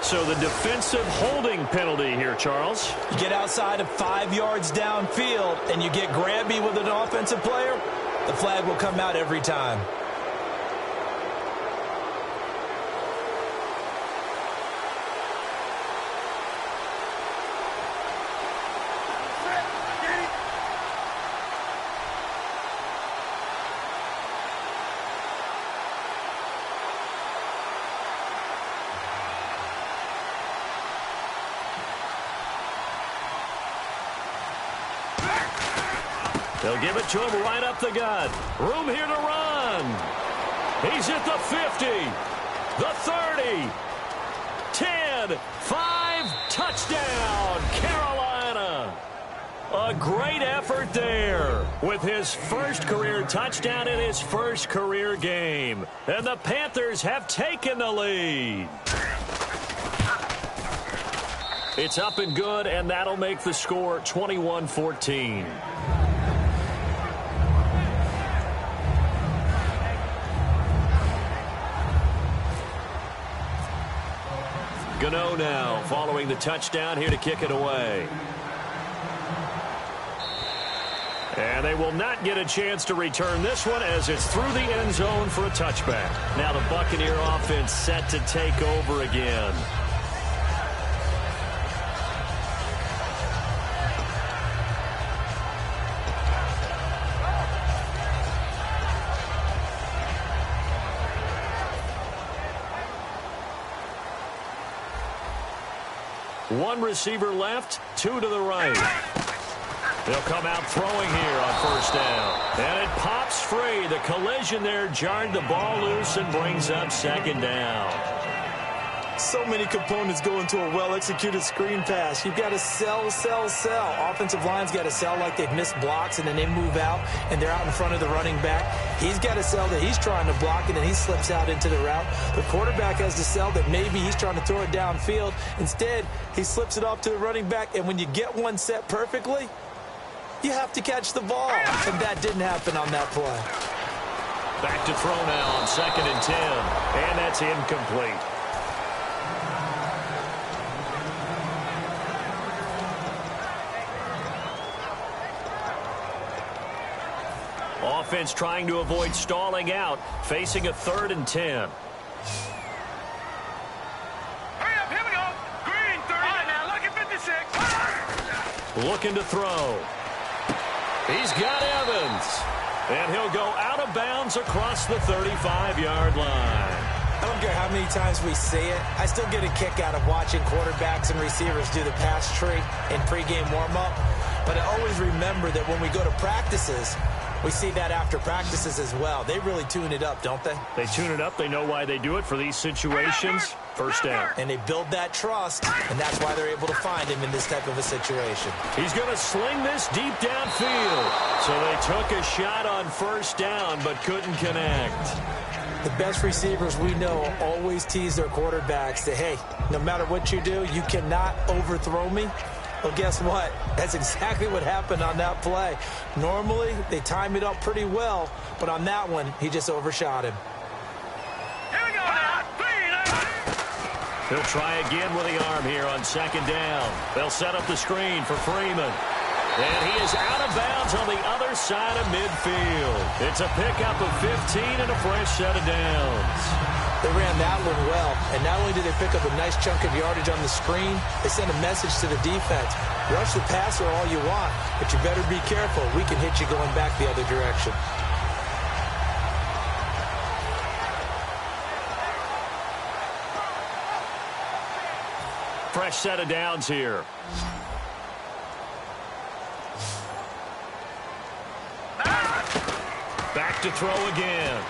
Speaker 2: So the defensive holding penalty here, Charles.
Speaker 3: You get outside of 5 yards downfield, and you get grabby with an offensive player, the flag will come out every time.
Speaker 2: They'll give it to him right up the gut. Room here to run. He's at the 50, the 30, 10, 5, touchdown, Carolina. A great effort there with his first career touchdown in his first career game. And the Panthers have taken the lead. It's up and good, and that'll make the score 21-14. Gano now following the touchdown here to kick it away. And they will not get a chance to return this one as it's through the end zone for a touchback. Now the Buccaneer offense set to take over again. One receiver left, two to the right. They'll come out throwing here on first down. And it pops free. The collision there jarred the ball loose and brings up second down.
Speaker 3: So many components go into a well-executed screen pass. You've got to sell, sell, sell. Offensive line's got to sell like they've missed blocks, and then they move out, and they're out in front of the running back. He's got to sell that he's trying to block, and then he slips out into the route. The quarterback has to sell that maybe he's trying to throw it downfield. Instead, he slips it off to the running back, and when you get one set perfectly, you have to catch the ball. And that didn't happen on that play.
Speaker 2: Back to throw now on 2nd and 10. And that's incomplete. Offense trying to avoid stalling out, facing a 3rd and 10.
Speaker 4: Hurry up, here we go. Green, 30. All right, now, look at 56.
Speaker 2: Looking to throw. He's got Evans. And he'll go out of bounds across the 35-yard line.
Speaker 3: I don't care how many times we see it. I still get a kick out of watching quarterbacks and receivers do the pass tree in pregame warm-up. But I always remember that when we go to practices, we see that after practices as well. They really tune it up, don't they?
Speaker 2: They tune it up. They know why they do it for these situations. First down.
Speaker 3: And they build that trust, and that's why they're able to find him in this type of a situation.
Speaker 2: He's going to sling this deep downfield. So they took a shot on first down, but couldn't connect.
Speaker 3: The best receivers we know always tease their quarterbacks that, hey, no matter what you do, you cannot overthrow me. Well, guess what? That's exactly what happened on that play. Normally, they time it up pretty well, but on that one, he just overshot him.
Speaker 4: Here we go now.
Speaker 2: He'll try again with the arm here on 2nd down. They'll set up the screen for Freeman. And he is out of bounds on the other side of midfield. It's a pickup of 15 and a fresh set of downs.
Speaker 3: They ran that one well, and not only did they pick up a nice chunk of yardage on the screen, they sent a message to the defense. Rush the passer all you want, but you better be careful. We can hit you going back the other direction.
Speaker 2: Fresh set of downs here. Back to throw again.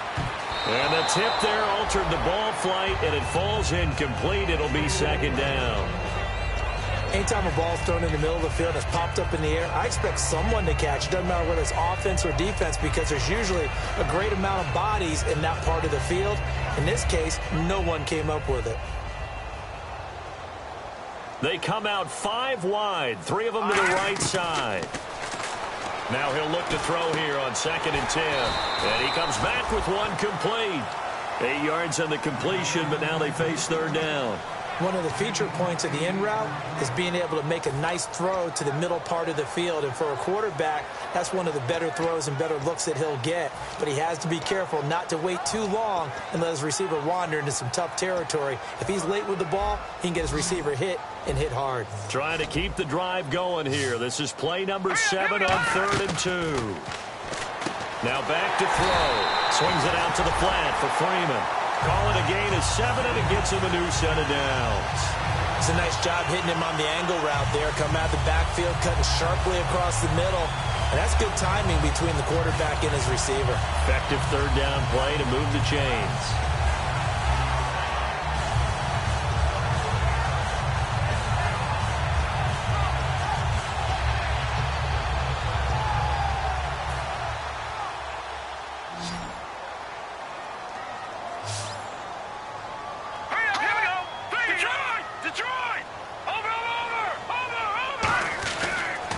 Speaker 2: And the tip there altered the ball flight, and it falls incomplete. It'll be 2nd down.
Speaker 3: Anytime a ball's thrown in the middle of the field and it's popped up in the air, I expect someone to catch it. Doesn't matter whether it's offense or defense, because there's usually a great amount of bodies in that part of the field. In this case, no one came up with it.
Speaker 2: They come out 5 wide, 3 of them to the right side. Now he'll look to throw here on 2nd and 10. And he comes back with one complete. 8 yards on the completion, but now they face 3rd down.
Speaker 3: One of the feature points of the in route is being able to make a nice throw to the middle part of the field. And for a quarterback, that's one of the better throws and better looks that he'll get. But he has to be careful not to wait too long and let his receiver wander into some tough territory. If he's late with the ball, he can get his receiver hit and hit hard.
Speaker 2: Trying to keep the drive going here. This is play number 7 on 3rd and 2. Now back to throw. Swings it out to the flat for Freeman. Call it a gain of 7, and it gets him a new set of downs.
Speaker 3: It's a nice job hitting him on the angle route there. Come out the backfield, cutting sharply across the middle. And that's good timing between the quarterback and his receiver.
Speaker 2: Effective 3rd down play to move the chains.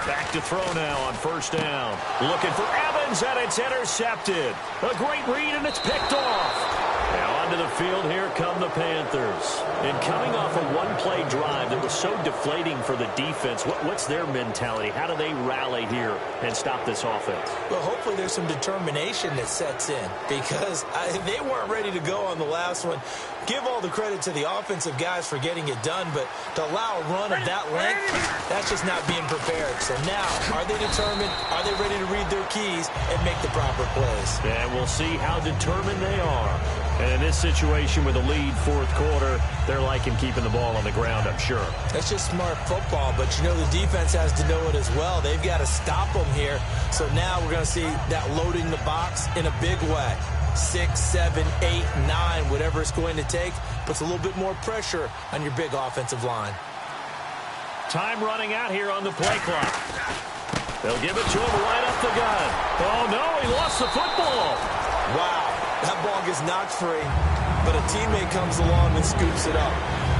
Speaker 2: Back to throw now on first down. Looking for Evans, and it's intercepted. A great read, and it's picked off. Now onto the field, here come the Panthers. And coming off a one-play drive that was so deflating for the defense, what's their mentality? How do they rally here and stop this offense?
Speaker 3: Well, hopefully there's some determination that sets in because they weren't ready to go on the last one. Give all the credit to the offensive guys for getting it done, but to allow a run of that length, that's just not being prepared. So now, are they determined? Are they ready to read their keys and make the proper plays?
Speaker 2: And we'll see how determined they are. And in this situation with a lead fourth quarter, they're liking keeping the ball on the ground, I'm sure.
Speaker 3: That's just smart football, but you know the defense has to know it as well. They've got to stop them here. So now we're going to see that loading the box in a big way. 6, 7, 8, 9, whatever it's going to take, puts a little bit more pressure on your big offensive line.
Speaker 2: Time running out here on the play clock. They'll give it to him right up the gut. Oh, no, he lost the football.
Speaker 3: Wow. That ball gets knocked free, but a teammate comes along and scoops it up.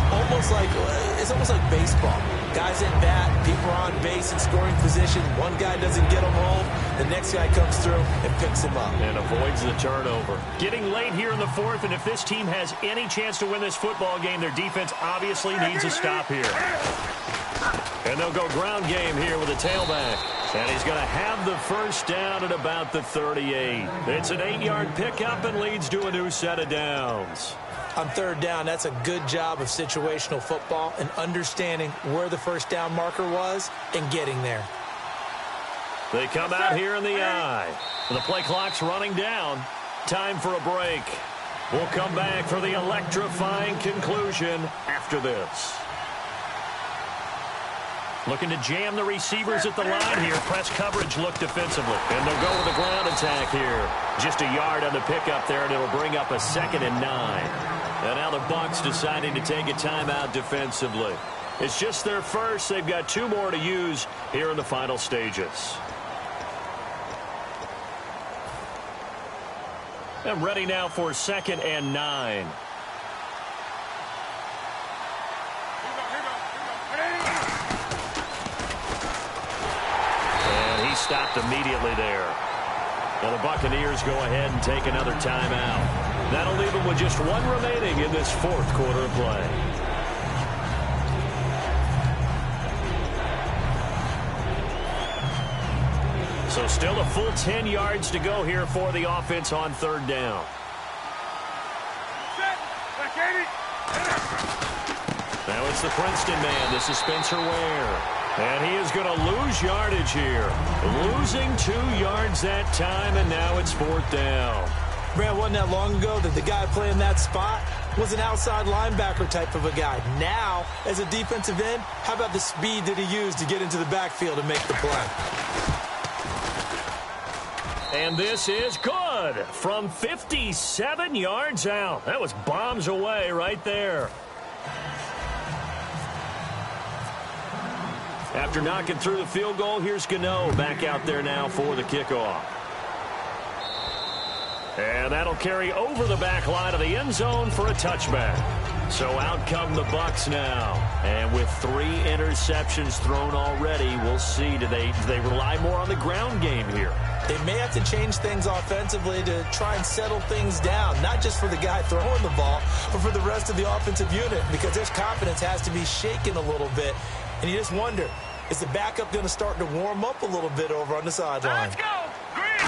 Speaker 3: It's almost like baseball. Guys at bat, people are on base in scoring position. One guy doesn't get him home. The next guy comes through and picks him up.
Speaker 2: And avoids the turnover. Getting late here in the fourth, and if this team has any chance to win this football game, their defense obviously needs a stop here. And they'll go ground game here with a tailback. And he's going to have the first down at about the 38. It's an 8-yard pickup and leads to a new set of downs.
Speaker 3: On third down, that's a good job of situational football and understanding where the first down marker was and getting there.
Speaker 2: They come out here in the eye. The play clock's running down. Time for a break. We'll come back for the electrifying conclusion after this. Looking to jam the receivers at the line here. Press coverage look defensively. And they'll go with a ground attack here. Just a yard on the pickup there, and it'll bring up a 2nd and 9. And now the Bucs deciding to take a timeout defensively. It's just their first. They've got 2 more to use here in the final stages. And ready now for 2nd and 9. And he stopped immediately there. Now the Buccaneers go ahead and take another timeout. That'll leave them with just 1 remaining in this fourth quarter of play. So still a full 10 yards to go here for the offense on third down. Now it's the Princeton man. This is Spencer Ware. And he is going to lose yardage here. Losing 2 yards that time, and now it's 4th down.
Speaker 3: Man, wasn't that long ago that the guy playing that spot was an outside linebacker type of a guy. Now, as a defensive end, how about the speed that he used to get into the backfield and make the play?
Speaker 2: And this is good from 57 yards out. That was bombs away right there. After knocking through the field goal, here's Gano back out there now for the kickoff. And that'll carry over the back line of the end zone for a touchback. So out come the Bucs now. And with 3 interceptions thrown already, we'll see. Do they rely more on the ground game here?
Speaker 3: They may have to change things offensively to try and settle things down, not just for the guy throwing the ball, but for the rest of the offensive unit, because their confidence has to be shaken a little bit. And you just wonder, is the backup going to start to warm up a little bit over on the sideline?
Speaker 4: Let's go! Green!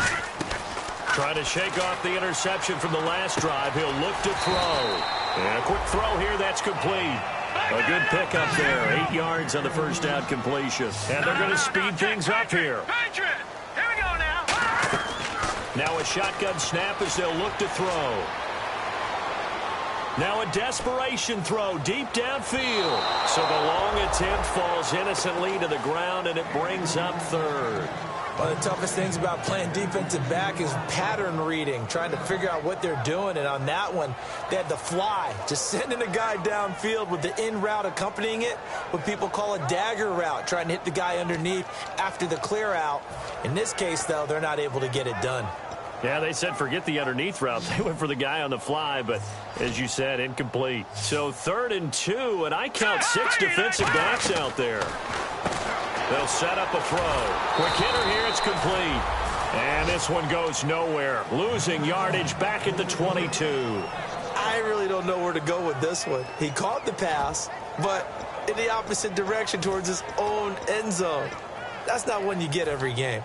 Speaker 2: Trying to shake off the interception from the last drive. He'll look to throw. And a quick throw here, that's complete. A good pickup there. 8 yards on the first down completion. And they're going to speed things up here.
Speaker 4: Patriot! Here we go now!
Speaker 2: Now a shotgun snap as they'll look to throw. Now a desperation throw deep downfield. So the long attempt falls innocently to the ground, and it brings up 3rd.
Speaker 3: One of the toughest things about playing defensive back is pattern reading, trying to figure out what they're doing. And on that one, they had the fly, just sending a guy downfield with the in route accompanying it, what people call a dagger route, trying to hit the guy underneath after the clear out. In this case, though, they're not able to get it done.
Speaker 2: Yeah, they said forget the underneath route. They went for the guy on the fly, but as you said, incomplete. So 3rd and 2, and I count 6 defensive backs out there. They'll set up a throw. Quick hitter here. It's complete. And this one goes nowhere. Losing yardage back at the 22.
Speaker 3: I really don't know where to go with this one. He caught the pass, but in the opposite direction towards his own end zone. That's not one you get every game.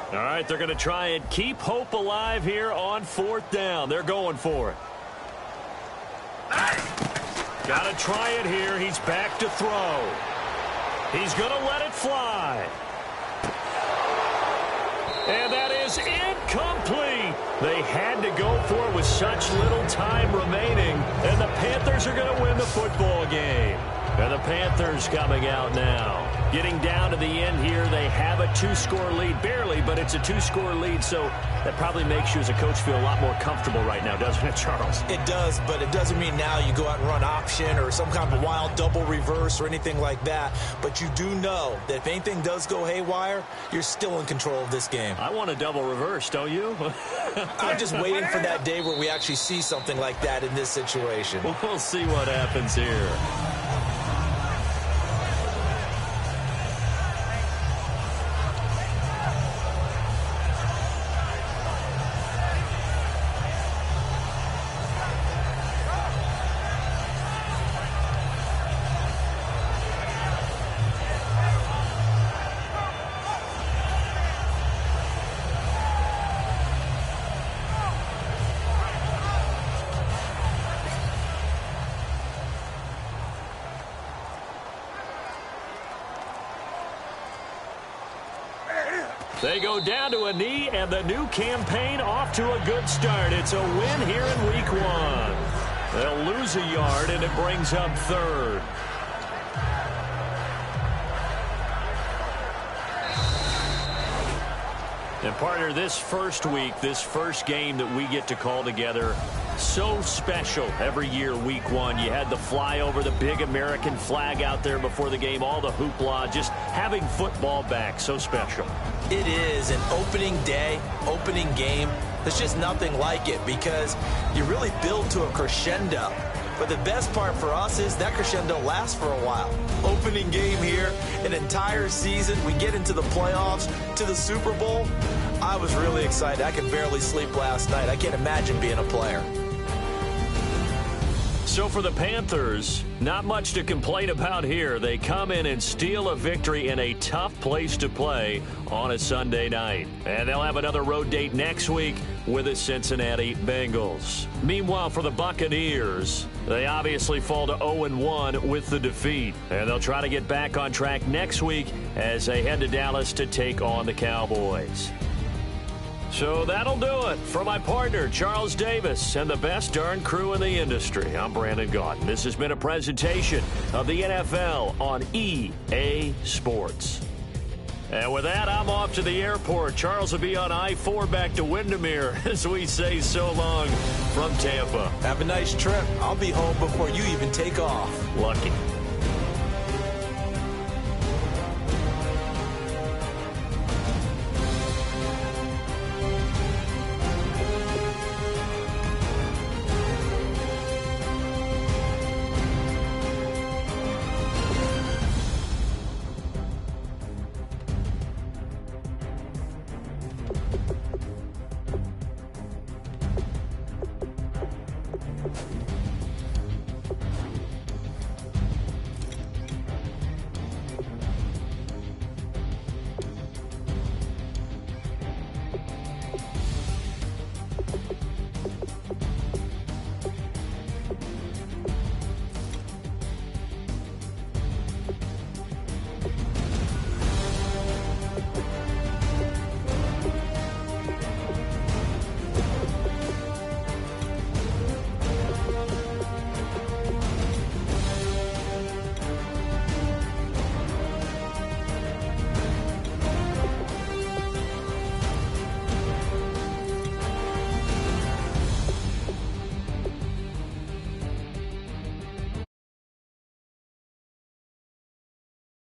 Speaker 2: All right, they're going to try and keep hope alive here on 4th down. They're going for it. Got to try it here. He's back to throw. He's going to let it fly. And that is incomplete. They had to go for it with such little time remaining. And the Panthers are going to win the football game. And the Panthers coming out now. Getting down to the end here, they have a 2-score lead. Barely, but it's a 2-score lead, so that probably makes you as a coach feel a lot more comfortable right now, doesn't it, Charles?
Speaker 3: It does, but it doesn't mean now you go out and run option or some kind of wild double reverse or anything like that. But you do know that if anything does go haywire, you're still in control of this game.
Speaker 2: I want a double reverse, don't you?
Speaker 3: I'm just waiting for that day where we actually see something like that in this situation.
Speaker 2: We'll see what happens here. They go down to a knee, and the new campaign off to a good start. It's a win here in Week 1. They'll lose a yard, and it brings up 3rd. And, partner, this first week, this first game that we get to call together, so special every year, Week 1. You had the flyover, the big American flag out there before the game, all the hoopla, just having football back, so special.
Speaker 3: It is an opening day, opening game. There's just nothing like it because you really build to a crescendo. But the best part for us is that crescendo lasts for a while. Opening game here, an entire season. We get into the playoffs, to the Super Bowl. I was really excited. I could barely sleep last night. I can't imagine being a player.
Speaker 2: So for the Panthers, not much to complain about here. They come in and steal a victory in a tough place to play on a Sunday night. And they'll have another road date next week with the Cincinnati Bengals. Meanwhile, for the Buccaneers, they obviously fall to 0-1 with the defeat. And they'll try to get back on track next week as they head to Dallas to take on the Cowboys. So that'll do it. For my partner, Charles Davis, and the best darn crew in the industry, I'm Brandon Gaudin. This has been a presentation of the NFL on EA Sports. And with that, I'm off to the airport. Charles will be on I-4 back to Windermere as we say so long from Tampa.
Speaker 3: Have a nice trip. I'll be home before you even take off.
Speaker 2: Lucky.